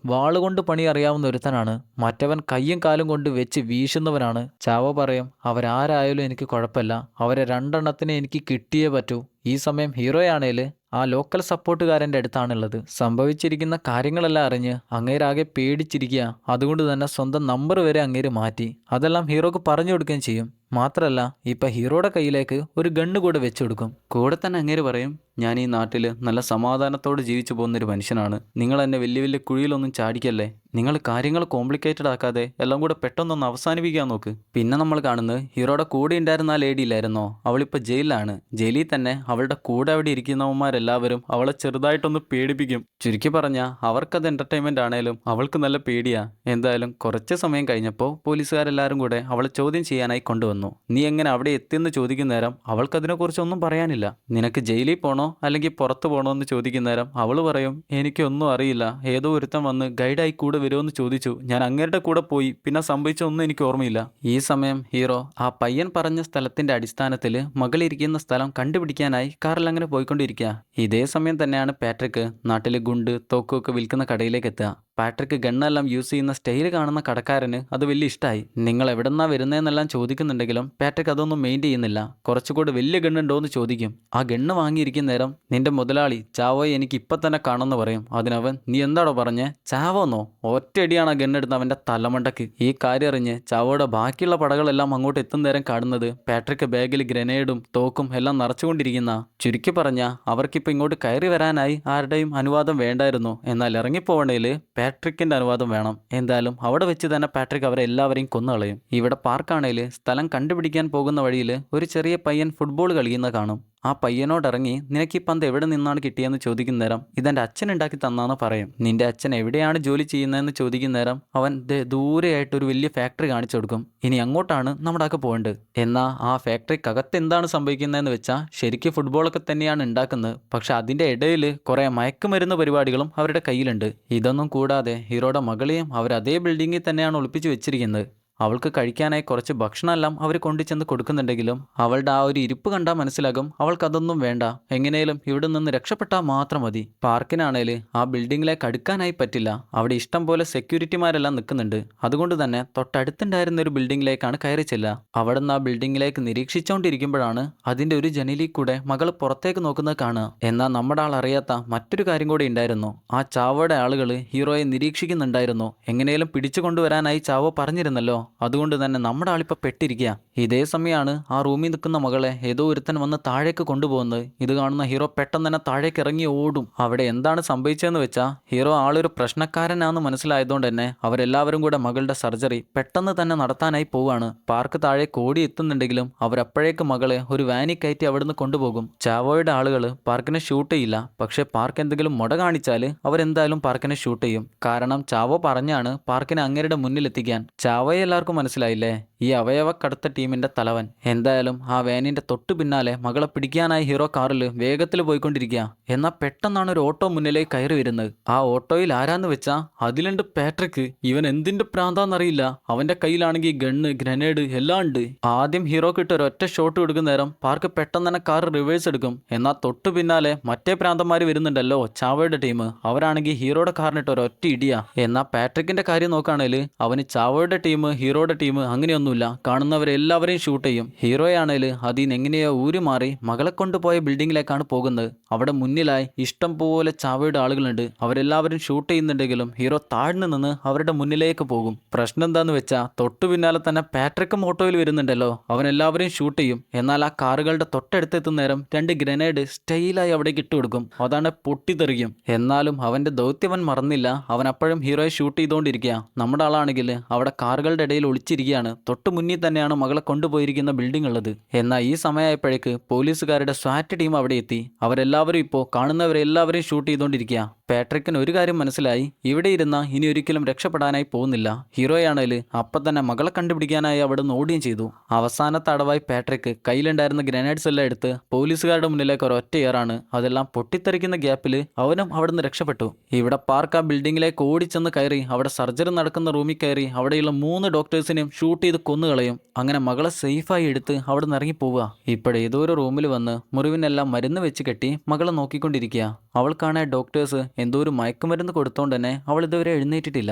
വാളുകൊണ്ട് പണി അറിയാവുന്ന ഒരുത്തനാണ്, മറ്റവൻ കയ്യും കാലും കൊണ്ട് വെച്ച് വീശുന്നവനാണ്. ചാവ പറയും അവരാരായാലും എനിക്ക് കുഴപ്പമില്ല, അവരെ രണ്ടെണ്ണത്തിനെ എനിക്ക് കിട്ടിയേ പറ്റൂ. ഈ സമയം ഹീറോയാണേല് ആ ലോക്കൽ സപ്പോർട്ടുകാരൻ്റെ അടുത്താണുള്ളത്. സംഭവിച്ചിരിക്കുന്ന കാര്യങ്ങളെല്ലാം അറിഞ്ഞ് അങ്ങേരാകെ പേടിച്ചിരിക്കുക. അതുകൊണ്ട് തന്നെ സ്വന്തം നമ്പർ വരെ അങ്ങേര് മാറ്റി. അതെല്ലാം ഹീറോക്ക് പറഞ്ഞു കൊടുക്കുകയും ചെയ്യും. മാത്രമല്ല ഇപ്പം ഹീറോയുടെ കയ്യിലേക്ക് ഒരു ഗണ്ണ് കൂടെ വെച്ചു കൊടുക്കും. കൂടെ തന്നെ അങ്ങേര് പറയും ഞാൻ ഈ നാട്ടിൽ നല്ല സമാധാനത്തോടെ ജീവിച്ചു പോകുന്നൊരു മനുഷ്യനാണ്, നിങ്ങൾ എന്നെ വലിയ വലിയ കുഴിയിലൊന്നും ചാടിക്കല്ലേ, നിങ്ങൾ കാര്യങ്ങൾ കോംപ്ലിക്കേറ്റഡ് ആക്കാതെ എല്ലാം കൂടെ പെട്ടെന്നൊന്ന് അവസാനിപ്പിക്കാൻ നോക്ക്. പിന്നെ നമ്മൾ കാണുന്നത് ഹീറോയുടെ കൂടെ ഉണ്ടായിരുന്ന ആ ലേഡി ഇല്ലായിരുന്നോ, അവളിപ്പോൾ ജയിലിലാണ്. ജയിലിൽ തന്നെ അവളുടെ കൂടെ അവിടെ ഇരിക്കുന്നവന്മാരെല്ലാവരും അവളെ ചെറുതായിട്ടൊന്ന് പേടിപ്പിക്കും. ചുരുക്കി പറഞ്ഞാൽ അവർക്കത് എൻ്റർടൈൻമെൻ്റ് ആണേലും അവൾക്ക് നല്ല പേടിയാ. എന്തായാലും കുറച്ച് സമയം കഴിഞ്ഞപ്പോൾ പോലീസുകാരെല്ലാവരും കൂടെ അവളെ ചോദ്യം ചെയ്യാനായി കൊണ്ടുവന്നു. നീ എങ്ങനെ അവിടെ എത്തിയെന്ന് ചോദിക്കുന്ന നേരം അവൾക്കതിനെക്കുറിച്ചൊന്നും പറയാനില്ല. നിനക്ക് ജയിലിൽ പോണോ അല്ലെങ്കിൽ പുറത്ത് പോകണോ എന്ന് ചോദിക്കുന്ന നേരം അവൾ പറയും എനിക്കൊന്നും അറിയില്ല, ഏതോ ഒരുത്തൻ വന്ന് ഗൈഡായി കൂടെ വരുമെന്ന് ചോദിച്ചു, ഞാൻ അങ്ങേരുടെ കൂടെ പോയി, പിന്നെ സംഭവിച്ചൊന്നും എനിക്ക് ഓർമ്മയില്ല. ഈ സമയം ഹീറോ ആ പയ്യൻ പറഞ്ഞ സ്ഥലത്തിന്റെ അടിസ്ഥാനത്തിൽ മകളിരിക്കുന്ന സ്ഥലം കണ്ടുപിടിക്കാനായി കാറിൽ അങ്ങനെ പോയിക്കൊണ്ടിരിക്കുക. ഇതേ സമയം തന്നെയാണ് പാട്രിക് നാട്ടിലെ ഗുണ്ട് തോക്കൊക്കെ വിൽക്കുന്ന കടയിലേക്ക് എത്തുക. പാട്രിക് ഗണ്ണെല്ലാം യൂസ് ചെയ്യുന്ന സ്റ്റൈൽ കാണുന്ന കടക്കാരന് അത് വലിയ ഇഷ്ടമായി. നിങ്ങൾ എവിടെന്നാ വരുന്നതെന്നെല്ലാം ചോദിക്കുന്നുണ്ടെങ്കിലും പാട്രിക് അതൊന്നും മെയിൻ ചെയ്യുന്നില്ല. കുറച്ചുകൂടി വലിയ ഗണ്ണുണ്ടോ എന്ന് ചോദിക്കും. ആ ഗണ്ണ് വാങ്ങിയിരിക്കുന്ന നേരം നിന്റെ മുതലാളി ചാവോയെ എനിക്ക് ഇപ്പം തന്നെ കാണുമെന്ന് പറയും. അതിനവൻ നീ എന്താടോ പറഞ്ഞേ, ചാവോന്നോ? ഒറ്റയടിയാണ് ആ ഗണ്ണെടുത്ത് അവൻ്റെ തലമണ്ടക്ക്. ഈ കാര്യം അറിഞ്ഞ് ചാവോയുടെ ബാക്കിയുള്ള പടകളെല്ലാം അങ്ങോട്ട് എത്തുന്ന നേരം കാണുന്നത് പാട്രിക് ബാഗിൽ ഗ്രനേഡും തോക്കും എല്ലാം നിറച്ചുകൊണ്ടിരിക്കുന്ന. ചുരുക്കി പറഞ്ഞ അവർക്കിപ്പോൾ ഇങ്ങോട്ട് കയറി വരാനായി ആരുടെയും അനുവാദം വേണ്ടായിരുന്നു. എന്നാൽ ഇറങ്ങിപ്പോവണേൽ പാട്രിക്കിന്റെ അനുവാദം വേണം. എന്തായാലും അവിടെ വെച്ച് തന്നെ പാട്രിക് അവരെ എല്ലാവരെയും കൊന്നുകളയും. ഇവിടെ പാർക്കാണേൽ സ്ഥലം കണ്ടുപിടിക്കാൻ പോകുന്ന വഴിയിൽ ഒരു ചെറിയ പയ്യൻ ഫുട്ബോൾ കളിക്കുന്ന കാണും. ആ പയ്യനോടിറങ്ങി നിനക്ക് ഈ പന്ത് എവിടെ നിന്നാണ് കിട്ടിയെന്ന് ചോദിക്കുന്ന നേരം ഇതെൻ്റെ അച്ഛൻ ഉണ്ടാക്കി തന്നാന്ന് പറയും. നിന്റെ അച്ഛൻ എവിടെയാണ് ജോലി ചെയ്യുന്നതെന്ന് ചോദിക്കുന്ന നേരം അവൻ ദൂരെയായിട്ട് ഒരു വലിയ ഫാക്ടറി കാണിച്ചു കൊടുക്കും. ഇനി അങ്ങോട്ടാണ് നമ്മുടെ ആൾക്ക് പോകേണ്ടത്. എന്നാൽ ആ ഫാക്ടറിക്കകത്ത് എന്താണ് സംഭവിക്കുന്നതെന്ന് വെച്ചാൽ ശരിക്കും ഫുട്ബോളൊക്കെ തന്നെയാണ് ഉണ്ടാക്കുന്നത്. പക്ഷെ അതിൻ്റെ ഇടയിൽ കുറേ മയക്കുമരുന്ന് പരിപാടികളും അവരുടെ കയ്യിലുണ്ട്. ഇതൊന്നും കൂടാതെ ഹീറോയുടെ മകളെയും അവർ അതേ ബിൽഡിങ്ങിൽ തന്നെയാണ് ഒളിപ്പിച്ച് വെച്ചിരിക്കുന്നത്. അവൾക്ക് കഴിക്കാനായി കുറച്ച് ഭക്ഷണമെല്ലാം അവർ കൊണ്ടുചെന്ന് കൊടുക്കുന്നുണ്ടെങ്കിലും അവളുടെ ആ ഒരു ഇരിപ്പ് കണ്ടാൽ മനസ്സിലാകും അവൾക്കതൊന്നും വേണ്ട. എങ്ങനെയും ഇവിടെ നിന്ന് രക്ഷപ്പെട്ടാൽ മാത്രം മതി. പാർക്കിനാണേൽ ആ ബിൽഡിങ്ങിലേക്ക് അടുക്കാനായി പറ്റില്ല. അവിടെ ഇഷ്ടം പോലെ സെക്യൂരിറ്റിമാരെല്ലാം നിൽക്കുന്നുണ്ട്. അതുകൊണ്ട് തന്നെ തൊട്ടടുത്തുണ്ടായിരുന്ന ഒരു ബിൽഡിങ്ങിലേക്കാണ് കയറി ചെല്ലുക. അവിടെ നിന്ന് ആ ബിൽഡിങ്ങിലേക്ക് നിരീക്ഷിച്ചുകൊണ്ടിരിക്കുമ്പോഴാണ് അതിൻ്റെ ഒരു ജനലിൽ കൂടെ മകൾ പുറത്തേക്ക് നോക്കുന്നത് കാണുക. എന്നാൽ നമ്മുടെ ആൾ അറിയാത്ത മറ്റൊരു കാര്യം കൂടി ഉണ്ടായിരുന്നു. ആ ചാവോയുടെ ആളുകൾ ഹീറോയെ നിരീക്ഷിക്കുന്നുണ്ടായിരുന്നു. എങ്ങനെയും പിടിച്ചു കൊണ്ടുവരാനായി ചാവോ പറഞ്ഞിരുന്നല്ലോ. അതുകൊണ്ട് തന്നെ നമ്മുടെ ആളിപ്പോൾ പെട്ടിരിക്കുക. ഇതേ സമയമാണ് ആ റൂമിൽ നിൽക്കുന്ന മകളെ ഏതോ ഒരുത്തൻ വന്ന് താഴേക്ക് കൊണ്ടുപോകുന്നത്. ഇത് കാണുന്ന ഹീറോ പെട്ടെന്ന് തന്നെ താഴേക്ക് ഇറങ്ങി ഓടും. അവിടെ എന്താണ് സംഭവിച്ചതെന്ന് വെച്ചാൽ ഹീറോ ആളൊരു പ്രശ്നക്കാരനാണെന്ന് മനസ്സിലായതുകൊണ്ട് തന്നെ അവരെല്ലാവരും കൂടെ മകളുടെ സർജറി പെട്ടെന്ന് തന്നെ നടത്താനായി പോവുകയാണ്. പാർക്ക് താഴേക്ക് ഓടി എത്തുന്നുണ്ടെങ്കിലും അവരപ്പോഴേക്ക് മകളെ ഒരു വാനിൽ കയറ്റി അവിടുന്ന് കൊണ്ടുപോകും. ചാവോയുടെ ആളുകൾ പാർക്കിനെ ഷൂട്ട് ചെയ്യില്ല. പക്ഷെ പാർക്ക് എന്തെങ്കിലും മുട കാണിച്ചാൽ അവരെന്തായാലും പാർക്കിനെ ഷൂട്ട് ചെയ്യും. കാരണം ചാവോ പറഞ്ഞാണ് പാർക്കിനെ അങ്ങേരുടെ മുന്നിലെത്തിക്കാൻ. ചാവോയെ എല്ലാവർക്കും മനസ്സിലായില്ലേ, ഈ അവയവക്കടത്ത ടീമിന്റെ തലവൻ. എന്തായാലും ആ വാനിന്റെ തൊട്ടു പിന്നാലെ മകളെ പിടിക്കാനായി ഹീറോ കാറിൽ വേഗത്തിൽ പോയിക്കൊണ്ടിരിക്കുക. എന്നാൽ പെട്ടെന്നാണ് ഒരു ഓട്ടോ മുന്നിലേക്ക് കയറി വരുന്നത്. ആ ഓട്ടോയിൽ ആരാന്ന് വെച്ചാ അതിലുണ്ട് പാട്രിക്. ഇവൻ എന്തിന്റെ പ്രാന്താന്നറിയില്ല. അവന്റെ കയ്യിലാണെങ്കിൽ ഗണ്ണ് ഗ്രനേഡ് എല്ലാം ഉണ്ട്. ആദ്യം ഹീറോക്ക് ഇട്ട് ഒരൊറ്റ ഷോട്ട് കൊടുക്കുന്ന നേരം പാർക്ക് പെട്ടെന്ന് തന്നെ കാർ റിവേഴ്സ് എടുക്കും. എന്നാൽ തൊട്ടു പിന്നാലെ മറ്റേ പ്രാന്തന്മാർ വരുന്നുണ്ടല്ലോ, ചാവോയുടെ ടീം. അവരാണെങ്കിൽ ഹീറോയുടെ കാറിനിട്ട് ഒരൊറ്റ ഇടിയാ. എന്നാൽ പാട്രിക്കിന്റെ കാര്യം നോക്കുകയാണെങ്കിൽ അവന് ചാവോയുടെ ടീം ഹീറോയുടെ ടീം അങ്ങനെയൊന്നുമില്ല. കാണുന്നവരെല്ലാവരെയും ഷൂട്ട് ചെയ്യും. ഹീറോയാണേൽ അതിന് എങ്ങനെയോ ഊരി മാറി മകളെ കൊണ്ടുപോയ ബിൽഡിങ്ങിലേക്കാണ് പോകുന്നത്. അവിടെ മുന്നിലായി ഇഷ്ടം പോലെ ചാവോയുടെ ആളുകളുണ്ട്. അവരെല്ലാവരും ഷൂട്ട് ചെയ്യുന്നുണ്ടെങ്കിലും ഹീറോ താഴ്ന്നു നിന്ന് അവരുടെ മുന്നിലേക്ക് പോകും. പ്രശ്നം എന്താന്ന് വെച്ചാൽ തൊട്ടു പിന്നാലെ തന്നെ പാട്രിക്കും ഓട്ടോയിൽ വരുന്നുണ്ടല്ലോ. അവനെല്ലാവരെയും ഷൂട്ട് ചെയ്യും. എന്നാൽ ആ കാറുകളുടെ തൊട്ടടുത്തെത്തുന്ന നേരം 2 ഗ്രനേഡ് സ്റ്റൈലായി അവിടേക്ക് ഇട്ട് കൊടുക്കും. അതാണ് പൊട്ടിത്തെറിയും. എന്നാലും അവന്റെ ദൗത്യവൻ മറന്നില്ല. അവൻ അപ്പോഴും ഹീറോയെ ഷൂട്ട് ചെയ്തുകൊണ്ടിരിക്കുക. നമ്മുടെ ആളാണെങ്കിൽ അവിടെ കാറുകളുടെ ഇടയിൽ ഒളിച്ചിരിക്കുകയാണ്. തൊട്ടു മുന്നിൽ തന്നെയാണ് മകളെ കൊണ്ടുപോയിരിക്കുന്ന ബിൽഡിംഗ് ഉള്ളത്. എന്നാൽ ഈ സമയമായപ്പോഴേക്ക് പോലീസുകാരുടെ സ്വാറ്റ് ടീം അവിടെ എത്തി. അവരെല്ലാവരും ഇപ്പോൾ കാണുന്നവരെല്ലാവരെയും ഷൂട്ട് ചെയ്തുകൊണ്ടിരിക്കുക. പാട്രിക്കിന് ഒരു കാര്യം മനസ്സിലായി, ഇവിടെ ഇരുന്ന ഇനി ഒരിക്കലും രക്ഷപ്പെടാനായി പോകുന്നില്ല. ഹീറോയാണേൽ അപ്പം തന്നെ മകളെ കണ്ടുപിടിക്കാനായി അവിടെ നിന്ന് ഓടുകയും ചെയ്തു. അവസാനത്തെ അടവായി പാട്രിക് കയ്യിലുണ്ടായിരുന്ന ഗ്രനേഡ്സ് എല്ലാം എടുത്ത് പോലീസുകാരുടെ മുന്നിലേക്ക് ഒരൊറ്റ ഏറാണ്. അതെല്ലാം പൊട്ടിത്തെറിക്കുന്ന ഗ്യാപ്പിൽ അവനും അവിടെ നിന്ന് രക്ഷപ്പെട്ടു. ഇവിടെ പാർക്ക് ആ ബിൽഡിങ്ങിലേക്ക് ഓടിച്ചെന്ന് കയറി അവിടെ സർജറി നടക്കുന്ന റൂമിൽ കയറി അവിടെയുള്ള 3 ഡോക്ടേഴ്സിനെയും ഷൂട്ട് ചെയ്ത് കൊന്നുകളയും. അങ്ങനെ മകളെ സേഫായി എടുത്ത് അവിടെ നിന്ന് ഇറങ്ങി പോവുക. ഇപ്പോഴേതോ ഒരു റൂമിൽ വന്ന് മുറിവിനെല്ലാം മരുന്ന് വെച്ച് കെട്ടി മകളെ നോക്കിക്കൊണ്ടിരിക്കുക. അവൾക്കാണെ ഡോക്ടേഴ്സ് എന്തോ ഒരു മയക്കുമരുന്ന് കൊടുത്തോണ്ട് തന്നെ അവൾ ഇതുവരെ എഴുന്നേറ്റിട്ടില്ല.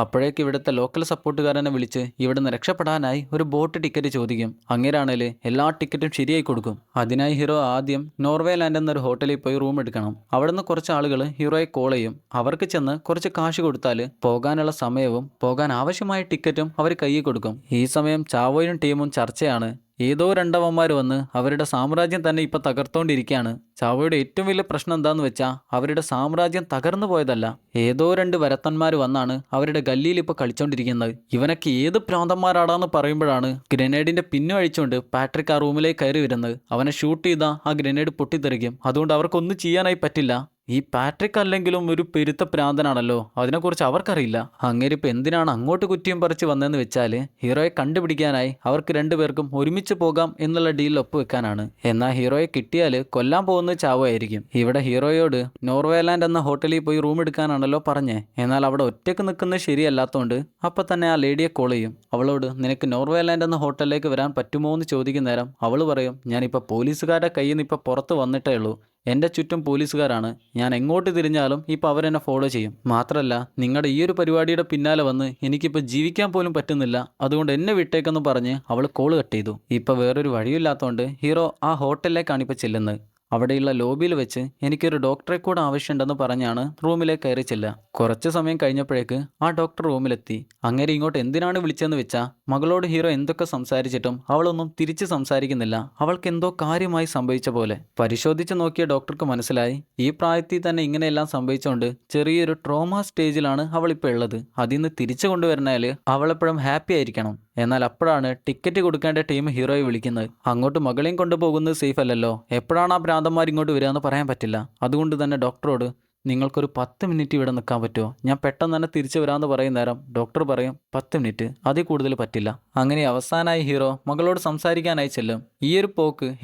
അപ്പോഴേക്ക് ഇവിടുത്തെ ലോക്കൽ സപ്പോർട്ടുകാരനെ വിളിച്ച് ഇവിടുന്ന് രക്ഷപ്പെടാനായി ഒരു ബോട്ട് ടിക്കറ്റ് ചോദിക്കും. അങ്ങേരാണേൽ എല്ലാ ടിക്കറ്റും ശരിയായി കൊടുക്കും. അതിനായി ഹീറോ ആദ്യം നോർവേ ലാൻഡ് എന്നൊരു ഹോട്ടലിൽ പോയി റൂം എടുക്കണം. അവിടുന്ന് കുറച്ച് ആളുകൾ ഹീറോയെ കോൾ ചെയ്യും. അവർക്ക് ചെന്ന് കുറച്ച് കാശ് കൊടുത്താൽ പോകാനുള്ള സമയവും പോകാൻ ആവശ്യമായ ടിക്കറ്റും അവർ കയ്യിൽ കൊടുക്കും. ഈ സമയം ചാവോയും ടീമും ചർച്ചയാണ്. ഏതോ രണ്ടവന്മാർ വന്ന് അവരുടെ സാമ്രാജ്യം തന്നെ ഇപ്പം തകർത്തോണ്ടിരിക്കുകയാണ്. ചാവോയുടെ ഏറ്റവും വലിയ പ്രശ്നം എന്താന്ന് വെച്ചാൽ അവരുടെ സാമ്രാജ്യം തകർന്നു പോയതല്ല, ഏതോ 2 വരത്തന്മാർ വന്നാണ് അവരുടെ ഗല്ലിയിൽ ഇപ്പോൾ കളിച്ചോണ്ടിരിക്കുന്നത്. ഇവനൊക്കെ ഏത് പ്രാന്തന്മാരാടാന്ന് പറയുമ്പോഴാണ് ഗ്രനേഡിന്റെ പിന്നു അഴിച്ചുകൊണ്ട് പാട്രിക് ആ റൂമിലേക്ക് കയറി വരുന്നത്. അവനെ ഷൂട്ട് ചെയ്താൽ ആ ഗ്രനേഡ് പൊട്ടിത്തെറിക്കും. അതുകൊണ്ട് അവർക്കൊന്നും ചെയ്യാനായി പറ്റില്ല. ഈ പാട്രിക് അല്ലെങ്കിലും ഒരു പെരുത്ത പ്രാന്തനാണല്ലോ, അതിനെക്കുറിച്ച് അവർക്കറിയില്ല. അങ്ങേരിപ്പോൾ എന്തിനാണ് അങ്ങോട്ട് കുറ്റിയും പറിച്ച് വന്നതെന്ന് വെച്ചാൽ ഹീറോയെ കണ്ടുപിടിക്കാനായി അവർക്ക് 2 പേർക്കും ഒരുമിച്ച് പോകാം എന്നുള്ള ഡീലിൽ ഒപ്പുവെക്കാനാണ്. എന്നാൽ ഹീറോയെ കിട്ടിയാൽ കൊല്ലാൻ പോകുന്നത് ചാവോ ആയിരിക്കും. ഇവിടെ ഹീറോയോട് നോർവേലാൻഡ് എന്ന ഹോട്ടലിൽ പോയി റൂം എടുക്കാനാണല്ലോ പറഞ്ഞേ. എന്നാൽ അവിടെ ഒറ്റയ്ക്ക് നിൽക്കുന്നത് ശരിയല്ലാത്തതുകൊണ്ട് അപ്പം തന്നെ ആ ലേഡിയെ കോൾ ചെയ്യും. അവളോട് നിനക്ക് നോർവേലാൻഡ് എന്ന ഹോട്ടലിലേക്ക് വരാൻ പറ്റുമോ എന്ന് ചോദിക്കുന്ന നേരം അവൾ പറയും, ഞാനിപ്പോൾ പോലീസുകാരുടെ കയ്യിൽ നിന്ന് ഇപ്പോൾ പുറത്ത് വന്നിട്ടേ ഉള്ളൂ. എൻ്റെ ചുറ്റും പോലീസുകാരാണ്. ഞാൻ എങ്ങോട്ട് തിരിഞ്ഞാലും ഇപ്പോൾ അവരെന്നെ ഫോളോ ചെയ്യും. മാത്രമല്ല നിങ്ങളുടെ ഈ ഒരു പരിപാടിയുടെ പിന്നാലെ വന്ന് എനിക്കിപ്പോൾ ജീവിക്കാൻ പോലും പറ്റുന്നില്ല. അതുകൊണ്ട് എന്നെ വിട്ടേക്കെന്ന് പറഞ്ഞ് അവൾ കോൾ കട്ട് ചെയ്തു. ഇപ്പോൾ വേറൊരു വഴിയില്ലാത്തതുകൊണ്ട് ഹീറോ ആ ഹോട്ടലിലേക്കാണ് ഇപ്പോൾ ചെല്ലുന്നത്. അവിടെയുള്ള ലോബിയിൽ വെച്ച് എനിക്കൊരു ഡോക്ടറെ കൂടെ ആവശ്യമുണ്ടെന്ന് പറഞ്ഞാണ് റൂമിലേക്ക് കയറി ചെല്ലുക. കുറച്ച് സമയം കഴിഞ്ഞപ്പോഴേക്ക് ആ ഡോക്ടർ റൂമിലെത്തി. അങ്ങനെ ഇങ്ങോട്ട് എന്തിനാണ് വിളിച്ചതെന്ന് വെച്ചാൽ മകളോട് ഹീറോ എന്തൊക്കെ സംസാരിച്ചിട്ടും അവളൊന്നും തിരിച്ച് സംസാരിക്കുന്നില്ല. അവൾക്ക് എന്തോ കാര്യമായി സംഭവിച്ച പോലെ. പരിശോധിച്ച് നോക്കിയ ഡോക്ടർക്ക് മനസ്സിലായി ഈ പ്രായത്തിൽ തന്നെ ഇങ്ങനെയെല്ലാം സംഭവിച്ചുകൊണ്ട് ചെറിയൊരു ട്രോമ സ്റ്റേജിലാണ് അവളിപ്പോൾ ഉള്ളത്. അതിൽ നിന്ന് തിരിച്ചു കൊണ്ടുവരണേൽ അവളെപ്പോഴും ഹാപ്പി ആയിരിക്കണം. എന്നാൽ അപ്പോഴാണ് ടിക്കറ്റ് കൊടുക്കേണ്ട ടീം ഹീറോയെ വിളിക്കുന്നത്. അങ്ങോട്ട് മകളെയും കൊണ്ടുപോകുന്നത് സേഫ് അല്ലല്ലോ. എപ്പോഴാണ് ആ ഭ്രാന്തന്മാർ ഇങ്ങോട്ട് വരിക എന്ന് പറയാൻ പറ്റില്ല. അതുകൊണ്ട് തന്നെ ഡോക്ടറോട് നിങ്ങൾക്കൊരു 10 മിനിറ്റ് ഇവിടെ നിൽക്കാൻ പറ്റുമോ, ഞാൻ പെട്ടെന്ന് തന്നെ തിരിച്ചു വരാമെന്ന് പറയുന്ന നേരം ഡോക്ടർ പറയും 10 മിനിറ്റ്, അതിൽ കൂടുതൽ പറ്റില്ല. അങ്ങനെ അവസാനമായി ഹീറോ മകളോട് സംസാരിക്കാനായി ചെല്ലും.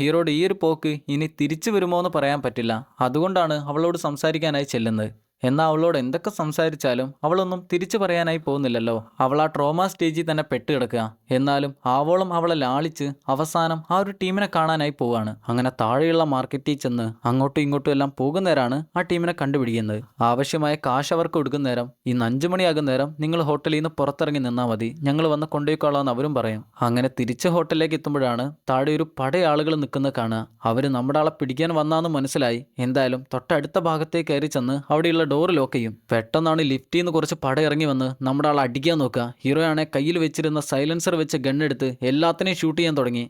ഹീറോയുടെ ഈ ഒരു പോക്ക് ഇനി തിരിച്ചു വരുമോ എന്ന് പറയാൻ പറ്റില്ല. അതുകൊണ്ടാണ് അവളോട് സംസാരിക്കാനായി ചെല്ലുന്നത്. എന്നാൽ അവളോട് എന്തൊക്കെ സംസാരിച്ചാലും അവളൊന്നും തിരിച്ചു പറയാനായി പോകുന്നില്ലല്ലോ. അവൾ ആ ട്രോമ സ്റ്റേജിൽ തന്നെ പെട്ടുകിടക്കുക. എന്നാലും ആവോളം അവളെ ലാളിച്ച് അവസാനം ആ ഒരു ടീമിനെ കാണാനായി പോവാണ്. അങ്ങനെ താഴെയുള്ള മാർക്കറ്റിൽ ചെന്ന് അങ്ങോട്ടും ഇങ്ങോട്ടും എല്ലാം പോകുന്നേരാണ് ആ ടീമിനെ കണ്ടുപിടിക്കുന്നത്. ആവശ്യമായ കാശ് അവർക്ക് കൊടുക്കുന്നേരം ഇന്ന് 5 മണിയാകുന്ന നേരം നിങ്ങൾ ഹോട്ടലിൽ നിന്ന് പുറത്തിറങ്ങി നിന്നാൽ മതി, ഞങ്ങൾ വന്ന് കൊണ്ടുപോയിക്കോളാമെന്ന് അവരും പറയും. അങ്ങനെ തിരിച്ച് ഹോട്ടലിലേക്ക് എത്തുമ്പോഴാണ് താഴെ ഒരു പടയാളുകൾ നിൽക്കുന്നത് കാണുക. അവർ നമ്മുടെ ആളെ പിടിക്കാൻ വന്നാന്ന് മനസ്സിലായി. എന്തായാലും തൊട്ടടുത്ത ഭാഗത്തേക്ക് കയറി ചെന്ന് അവിടെയുള്ള ഡോർ ലോക്ക് ചെയ്യും. പെട്ടെന്നാണ് ലിഫ്റ്റിൽ നിന്ന് കുറച്ച് പട ഇറങ്ങി വന്ന് നമ്മുടെ ആളെ അടിക്കാൻ നോക്കുക. ഹീറോയാണെ കയ്യിൽ വെച്ചിരുന്ന സൈലൻസർ വെച്ച് ഗണ്ണെടുത്ത് എല്ലാത്തിനെയും ഷൂട്ട് ചെയ്യാൻ തുടങ്ങി.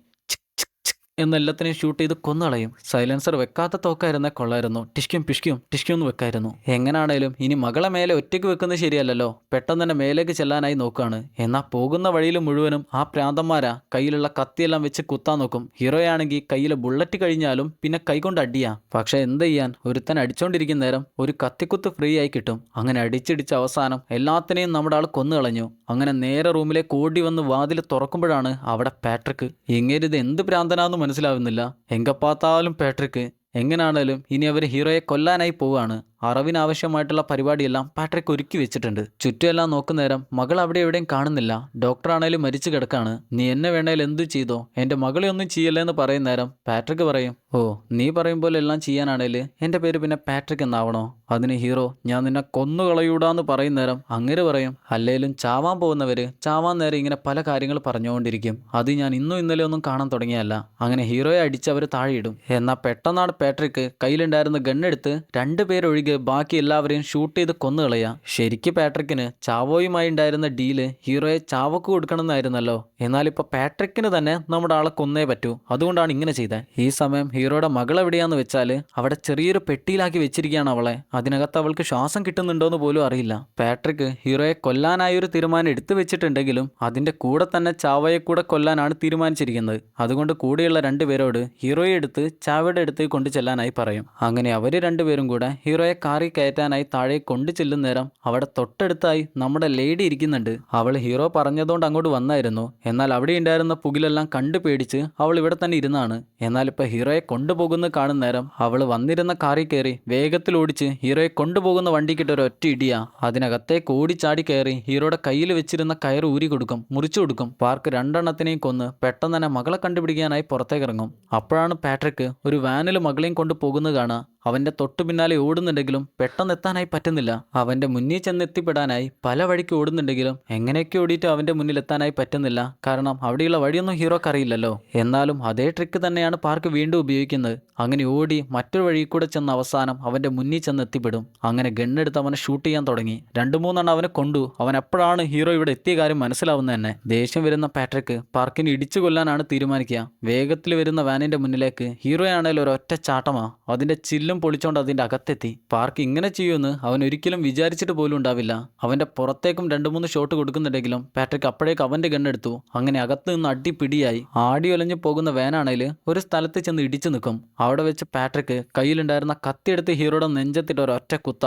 എന്നെല്ലാത്തിനെയും ഷൂട്ട് ചെയ്ത് കൊന്നുകളയും. സൈലൻസർ വെക്കാത്ത തോക്കായിരുന്നേ കൊള്ളായിരുന്നു. ടിഷ്ക്കും പിഷ്ക്കും ടിഷ്ക്കും വെക്കായിരുന്നു. എങ്ങനാണേലും ഇനി മകളെ മേലെ ഒറ്റയ്ക്ക് വെക്കുന്നത് ശരിയല്ലല്ലോ. പെട്ടെന്ന് തന്നെ മേലേക്ക് ചെല്ലാനായി നോക്കുകയാണ്. എന്നാൽ പോകുന്ന വഴിയിൽ മുഴുവനും ആ പ്രാന്തന്മാരാ കയ്യിലുള്ള കത്തിയെല്ലാം വെച്ച് കുത്താൻ നോക്കും. ഹീറോയാണെങ്കിൽ കയ്യിൽ ബുള്ളറ്റ് കഴിഞ്ഞാലും പിന്നെ കൈകൊണ്ട് അടിയാ. പക്ഷെ എന്ത് ചെയ്യാൻ, ഒരുത്തൻ അടിച്ചോണ്ടിരിക്കുന്ന നേരം ഒരു കത്തിക്കുത്ത് ഫ്രീ ആയി കിട്ടും. അങ്ങനെ അടിച്ചിടിച്ച് അവസാനം എല്ലാത്തിനെയും നമ്മുടെ ആൾ കൊന്നുകളഞ്ഞു. അങ്ങനെ നേരെ റൂമിലേക്ക് ഓടി വന്ന് വാതിൽ തുറക്കുമ്പോഴാണ് അവിടെ പാട്രിക്ക്. ഇങ്ങേരിത് എന്ത് പ്രാന്തനാന്ന് മനസ്സിലാവുന്നില്ല. എങ്കപ്പാത്താലും പാട്രിക്ക്. എങ്ങനെയാണേലും ഇനി അവർ ഹീറോയെ കൊല്ലാനായി പോവുകയാണ്. അറിവിനാവശ്യമായിട്ടുള്ള പരിപാടിയെല്ലാം പാട്രിക് ഒരുക്കി വെച്ചിട്ടുണ്ട്. ചുറ്റുമെല്ലാം നോക്കുന്നേരം മകൾ അവിടെ എവിടെയും കാണുന്നില്ല. ഡോക്ടറാണേലും മരിച്ചു കിടക്കാണ്. നീ എന്നെ വേണേൽ എന്തു ചെയ്തോ, എൻ്റെ മകളെ ഒന്നും ചെയ്യല്ലേ എന്ന് പറയുന്നേരം പാട്രിക് പറയും, ഓ നീ പറയും പോലെ എല്ലാം ചെയ്യാനാണേൽ എൻ്റെ പേര് പിന്നെ പാട്രിക് എന്നാവണോ? അതിന് ഹീറോ ഞാൻ നിന്നെ കൊന്നുകളയൂടാന്ന് പറയുന്നേരം അങ്ങേര് പറയും, അല്ലേലും ചാവാൻ പോകുന്നവര് ചാവാൻ നേരം ഇങ്ങനെ പല കാര്യങ്ങൾ പറഞ്ഞുകൊണ്ടിരിക്കും. അത് ഞാൻ ഇന്നും ഇന്നലെ ഒന്നും കാണാൻ തുടങ്ങിയല്ല. അങ്ങനെ ഹീറോയെ അടിച്ച് അവർ താഴെയിടും. എന്നാൽ പെട്ടെന്നാണ് പാട്രിക് കയ്യിലുണ്ടായിരുന്ന ഗണ്ണെടുത്ത് 2 പേരൊഴികെ ബാക്കി എല്ലാവരെയും ഷൂട്ട് ചെയ്ത് കൊന്നുകളയാ. ശരിക്ക് പാട്രിക്കിന് ചാവോയുമായി ഉണ്ടായിരുന്ന ഡീല് ഹീറോയെ ചാവക്ക് കൊടുക്കണമെന്നായിരുന്നല്ലോ. എന്നാൽ ഇപ്പൊ പാട്രിക്കിന് തന്നെ നമ്മുടെ ആളെ കൊന്നേ പറ്റൂ. അതുകൊണ്ടാണ് ഇങ്ങനെ ചെയ്തത്. ഈ സമയം ഹീറോയുടെ മകൾ എവിടെയാന്ന് വെച്ചാൽ അവിടെ ചെറിയൊരു പെട്ടിയിലാക്കി വെച്ചിരിക്കുകയാണ് അവളെ. അതിനകത്ത് അവൾക്ക് ശ്വാസം കിട്ടുന്നുണ്ടോന്ന് പോലും അറിയില്ല. പാട്രിക് ഹീറോയെ കൊല്ലാനായൊരു തീരുമാനം എടുത്തു വെച്ചിട്ടുണ്ടെങ്കിലും അതിന്റെ കൂടെ തന്നെ ചാവയെ കൂടെ കൊല്ലാനാണ് തീരുമാനിച്ചിരിക്കുന്നത്. അതുകൊണ്ട് കൂടെയുള്ള 2 പേരോട് ഹീറോയെ എടുത്ത് ചാവയുടെ അടുത്ത് കൊണ്ടു ചെല്ലാനായി പറയും. അങ്ങനെ അവര് 2 പേരും കൂടെ ഹീറോയെ കാറിൽ കയറ്റാനായി താഴെ കൊണ്ടു ചെല്ലുന്ന നേരം അവിടെ തൊട്ടടുത്തായി നമ്മുടെ ലേഡി ഇരിക്കുന്നുണ്ട്. അവൾ ഹീറോ പറഞ്ഞതുകൊണ്ട് അങ്ങോട്ട് വന്നായിരുന്നു. എന്നാൽ അവിടെ ഉണ്ടായിരുന്ന പുകിലെല്ലാം കണ്ടു പേടിച്ച് അവൾ ഇവിടെ തന്നെ ഇരുന്നാണ്. എന്നാൽ ഇപ്പൊ ഹീറോയെ കൊണ്ടുപോകുന്ന കാണുന്ന നേരം അവൾ വന്നിരുന്ന കാറിൽ കയറി വേഗത്തിൽ ഓടിച്ച് ഹീറോയെ കൊണ്ടുപോകുന്ന വണ്ടിക്കിട്ട് ഒരു ഒറ്റ ഇടിയാ. അതിനകത്തേക്ക് ഓടിച്ചാടി കയറി ഹീറോയുടെ കയ്യിൽ വെച്ചിരുന്ന കയർ ഊരി കൊടുക്കും, മുറിച്ചു കൊടുക്കും. പാർക്ക് 2 എണ്ണത്തിനെയും കൊന്ന് പെട്ടെന്ന് തന്നെ മകളെ കണ്ടുപിടിക്കാനായി പുറത്തേക്ക് ഇറങ്ങും. അപ്പോഴാണ് പാട്രിക് ഒരു വാനിൽ മകളെയും കൊണ്ട് പോകുന്നത് കാണാം. അവന്റെ തൊട്ടു പിന്നാലെ ഓടുന്നുണ്ടെങ്കിലും പെട്ടെന്ന് എത്താനായി പറ്റുന്നില്ല. അവന്റെ മുന്നിൽ ചെന്നെത്തിപ്പെടാനായി പല വഴിക്ക് ഓടുന്നുണ്ടെങ്കിലും എങ്ങനെയൊക്കെ ഓടിയിട്ട് അവന്റെ മുന്നിൽ എത്താനായി പറ്റുന്നില്ല. കാരണം അവിടെയുള്ള വഴിയൊന്നും ഹീറോക്ക് അറിയില്ലല്ലോ. എന്നാലും അതേ ട്രിക്ക് തന്നെയാണ് പാർക്ക് വീണ്ടും ഉപയോഗിക്കുന്നത്. അങ്ങനെ ഓടി മറ്റൊരു വഴി കൂടെ ചെന്ന് അവസാനം അവന്റെ മുന്നിൽ ചെന്ന് എത്തിപ്പെടും. അങ്ങനെ ഗണ്ണെടുത്ത് അവനെ ഷൂട്ട് ചെയ്യാൻ തുടങ്ങി. 2-3 എണ്ണം അവനെ കൊണ്ടു. അവൻ എപ്പോഴാണ് ഹീറോ ഇവിടെ എത്തിയ കാര്യം മനസ്സിലാവുന്നത് തന്നെ. ദേഷ്യം വരുന്ന പാട്രിക് പാർക്കിനെ ഇടിച്ചു കൊല്ലാനാണ് തീരുമാനിക്കുക. വേഗത്തിൽ വരുന്ന വാനിന്റെ മുന്നിലേക്ക് ഹീറോയാണേലും ഒരൊറ്റ ചാട്ടമാ. അതിന്റെ ചില്ലും പൊളിച്ചോണ്ട് അതിന്റെ അകത്തെത്തി. പാർക്ക് ഇങ്ങനെ ചെയ്യുമെന്ന് അവൻ ഒരിക്കലും വിചാരിച്ചിട്ട് പോലും ഉണ്ടാവില്ല. അവന്റെ പുറത്തേക്കും 2-3 ഷോട്ട് കൊടുക്കുന്നുണ്ടെങ്കിലും പാട്രിക് അപ്പോഴേക്ക് അവന്റെ ഗണ്ണെടുത്തു. അങ്ങനെ അകത്ത് നിന്ന് അടിപിടിയായി. ആടി ഒലഞ്ഞു പോകുന്ന വാനാണേൽ ഒരു സ്ഥലത്ത് ചെന്ന് ഇടിച്ചു നിൽക്കും. അവിടെ വെച്ച് പാട്രിക് കയ്യിലുണ്ടായിരുന്ന കത്തിയെടുത്ത് ഹീറോയുടെ നെഞ്ചത്തിട്ട് ഒരൊറ്റ കുത്ത.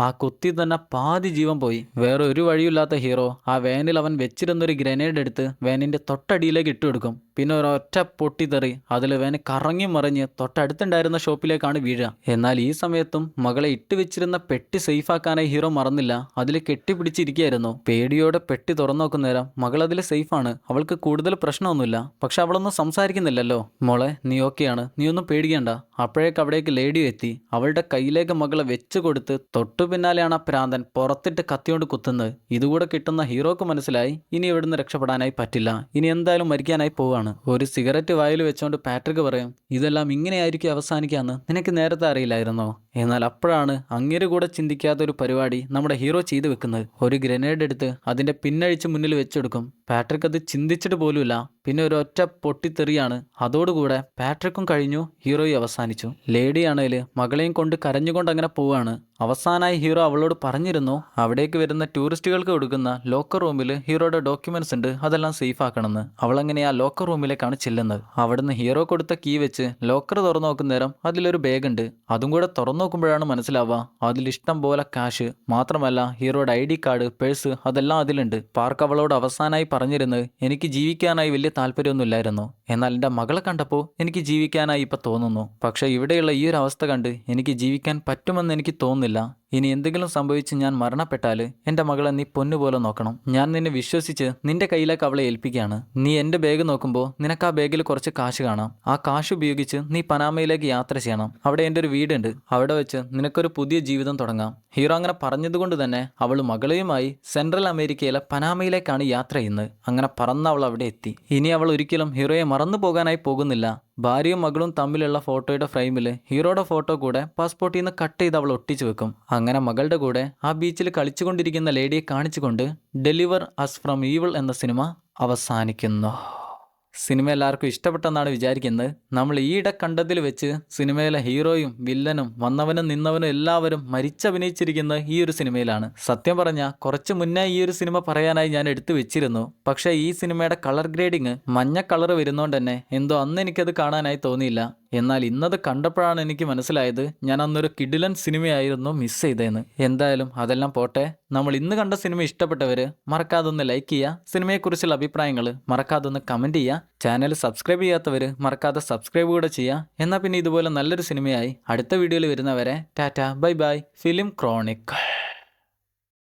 ആ കുത്തി തന്നെ പാതി ജീവൻ പോയി. വേറെ ഒരു വഴിയില്ലാത്ത ഹീറോ ആ വാനിൽ അവൻ വെച്ചിരുന്നൊരു ഗ്രനേഡ് എടുത്ത് വാനിന്റെ തൊട്ടടിയിലേക്ക് ഇട്ടുകൊടുക്കും. പിന്നെ ഒരൊറ്റ പൊട്ടിത്തെറി അതിൽ വാന് കറങ്ങി മറിഞ്ഞ് തൊട്ടടുത്തുണ്ടായിരുന്ന ഷോപ്പിലേക്കാണ് വീഴുക. എന്നാൽ ഈ സമയത്തും മകളെ ഇട്ട് വെച്ചിരുന്ന പെട്ടി സേഫാക്കാനായി ഹീറോ മറന്നില്ല, അതിൽ കെട്ടിപ്പിടിച്ചിരിക്കുകയായിരുന്നു. പേടിയോടെ പെട്ടി തുറന്നു നോക്കുന്ന നേരം മകൾ അതിൽ സേഫാണ്, അവൾക്ക് കൂടുതൽ പ്രശ്നമൊന്നുമില്ല. പക്ഷെ അവളൊന്നും സംസാരിക്കുന്നില്ലല്ലോ. മോളെ നീ ഓക്കെയാണ്, നീ ഒന്നും പേടിക്കണ്ട. അപ്പോഴേക്ക് അവിടേക്ക് ലേഡി എത്തി. അവളുടെ കയ്യിലേക്ക് മകളെ വെച്ചു കൊടുത്ത് തൊട്ടു പിന്നാലെയാണ് ആ പ്രാന്തൻ പുറത്തിട്ട് കത്തിയോണ്ട് കുത്തുന്നത്. ഇതുകൂടെ കിട്ടുന്ന ഹീറോക്ക് മനസ്സിലായി ഇനി ഇവിടുന്ന് രക്ഷപ്പെടാനായി പറ്റില്ല, ഇനി എന്തായാലും മരിക്കാനായി പോവാണ്. ഒരു സിഗരറ്റ് വായിൽ വെച്ചോണ്ട് പാട്രിക് പറയും, ഇതെല്ലാം ഇങ്ങനെയായിരിക്കും അവസാനിക്കാന്ന് നിനക്ക് നേരത്തെ അറിയില്ലായിരുന്നോ? എന്നാൽ അപ്പോഴാണ് അങ്ങേര് കൂടെ ചിന്തിക്കാത്ത ഒരു പരിപാടി നമ്മുടെ ഹീറോ ചെയ്തു വെക്കുന്നത്. ഒരു ഗ്രനേഡ് എടുത്ത് അതിന്റെ പിന്നഴിച്ച് മുന്നിൽ വെച്ചെടുക്കും. പാട്രിക് അത് ചിന്തിച്ചിട്ട് പോലുമില്ല. പിന്നെ ഒരു ഒറ്റ പൊട്ടിത്തെറിയാണ്. അതോടുകൂടെ പാട്രിക്കും കഴിഞ്ഞു, ഹീറോയും അവസാനിച്ചു. ലേഡിയാണേല് മകളെയും കൊണ്ട് കരഞ്ഞുകൊണ്ട് അങ്ങനെ പോവാണ്. അവസാനമായി ഹീറോ അവളോട് പറഞ്ഞിരുന്നു അവിടേക്ക് വരുന്ന ടൂറിസ്റ്റുകൾക്ക് കൊടുക്കുന്ന ലോക്കർ റൂമിൽ ഹീറോയുടെ ഡോക്യുമെന്റ്സ് ഉണ്ട്, അതെല്ലാം സേഫ് ആക്കണമെന്ന്. അവളങ്ങനെ ആ ലോക്കർ റൂമിലേക്കാണ് ചെല്ലുന്നത്. അവിടുന്ന് ഹീറോ കൊടുത്ത കീ വെച്ച് ലോക്കർ തുറന്നു നോക്കുന്ന നേരം അതിലൊരു ബാഗ് ഉണ്ട്. അതും കൂടെ തുറന്നു നോക്കുമ്പോഴാണ് മനസ്സിലാവുക അതിൽ ഇഷ്ടം പോലെ കാശ്, മാത്രമല്ല ഹീറോയുടെ ID കാർഡ്, പേഴ്സ് അതെല്ലാം അതിലുണ്ട്. പാർക്ക് അവളോട് അവസാനമായി പറഞ്ഞിരുന്നത് എനിക്ക് ജീവിക്കാനായി വലിയ താല്പര്യമൊന്നുമില്ലായിരുന്നു, എന്നാൽ എൻ്റെ മകളെ കണ്ടപ്പോൾ എനിക്ക് ജീവിക്കാനായി ഇപ്പം തോന്നുന്നു. പക്ഷേ ഇവിടെയുള്ള ഈ ഒരു അവസ്ഥ കണ്ട് എനിക്ക് ജീവിക്കാൻ പറ്റുമെന്ന് എനിക്ക് തോന്നുന്നില്ല. ഇനി എന്തെങ്കിലും സംഭവിച്ച് ഞാൻ മരണപ്പെട്ടാൽ എൻ്റെ മകളെ നീ പൊന്നുപോലെ നോക്കണം. ഞാൻ നിന്നെ വിശ്വസിച്ച് നിന്റെ കയ്യിലേക്ക് അവളെ ഏൽപ്പിക്കുകയാണ്. നീ എൻ്റെ ബാഗ് നോക്കുമ്പോൾ നിനക്ക് ആ ബാഗിൽ കുറച്ച് കാശ് കാണാം. ആ കാശ് ഉപയോഗിച്ച് നീ പനാമയിലേക്ക് യാത്ര ചെയ്യണം. അവിടെ എൻ്റെ ഒരു വീടുണ്ട്, അവിടെ വെച്ച് നിനക്കൊരു പുതിയ ജീവിതം തുടങ്ങാം. ഹീറോ അങ്ങനെ പറഞ്ഞതുകൊണ്ട് തന്നെ അവൾ മകളെയുമായി സെൻട്രൽ അമേരിക്കയിലെ പനാമയിലേക്കാണ് യാത്ര ചെയ്യുന്നത്. അങ്ങനെ പറന്ന് അവൾ അവിടെ എത്തി. ഇനി അവൾ ഒരിക്കലും ഹീറോയെ മറന്നു പോകാനായി പോകുന്നില്ല. ഭാര്യയും മകളും തമ്മിലുള്ള ഫോട്ടോയുടെ ഫ്രെയിമിൽ ഹീറോയുടെ ഫോട്ടോ കൂടെ പാസ്പോർട്ടിൽ നിന്ന് കട്ട് ചെയ്ത് അവൾ ഒട്ടിച്ചു വെക്കും. അങ്ങനെ മകളുടെ കൂടെ ആ ബീച്ചിൽ കളിച്ചുകൊണ്ടിരിക്കുന്ന ലേഡിയെ കാണിച്ചുകൊണ്ട് ഡെലിവർ അസ് ഫ്രം ഈവിൾ എന്ന സിനിമ അവസാനിക്കുന്നു. സിനിമ എല്ലാവർക്കും ഇഷ്ടപ്പെട്ടെന്നാണ് വിചാരിക്കുന്നത്. നമ്മൾ ഈയിടെ കണ്ടതിൽ വെച്ച് സിനിമയിലെ ഹീറോയും വില്ലനും വന്നവനും നിന്നവനും എല്ലാവരും മരിച്ചഭിനയിച്ചിരിക്കുന്നത് ഈ ഒരു സിനിമയിലാണ്. സത്യം പറഞ്ഞാൽ കുറച്ച് മുന്നേ ഈ ഒരു സിനിമ പറയാനായി ഞാൻ എടുത്തു വെച്ചിരുന്നു. പക്ഷേ ഈ സിനിമയുടെ കളർ ഗ്രേഡിങ് മഞ്ഞ കളർ വരുന്നതുകൊണ്ട് തന്നെ എന്തോ അന്ന് എനിക്കത് കാണാനായി തോന്നിയില്ല. എന്നാൽ ഇന്നത് കണ്ടപ്പോഴാണ് എനിക്ക് മനസ്സിലായത് ഞാൻ അന്നൊരു കിടിലൻ സിനിമയായിരുന്നു മിസ് ചെയ്തതെന്ന്. എന്തായാലും അതെല്ലാം പോട്ടെ. നമ്മൾ ഇന്ന് കണ്ട സിനിമ ഇഷ്ടപ്പെട്ടവർ മറക്കാതെ ഒന്ന് ലൈക്ക് ചെയ്യുക. സിനിമയെക്കുറിച്ചുള്ള അഭിപ്രായങ്ങൾ മറക്കാതെ ഒന്ന് കമൻറ്റ് ചെയ്യുക. ചാനൽ സബ്സ്ക്രൈബ് ചെയ്യാത്തവർ മറക്കാതെ സബ്സ്ക്രൈബ് കൂടെ ചെയ്യുക. എന്നാൽ പിന്നെ ഇതുപോലെ നല്ലൊരു സിനിമയായി അടുത്ത വീഡിയോയിൽ വരുന്നവരെ Tata bye bye. Film chronic.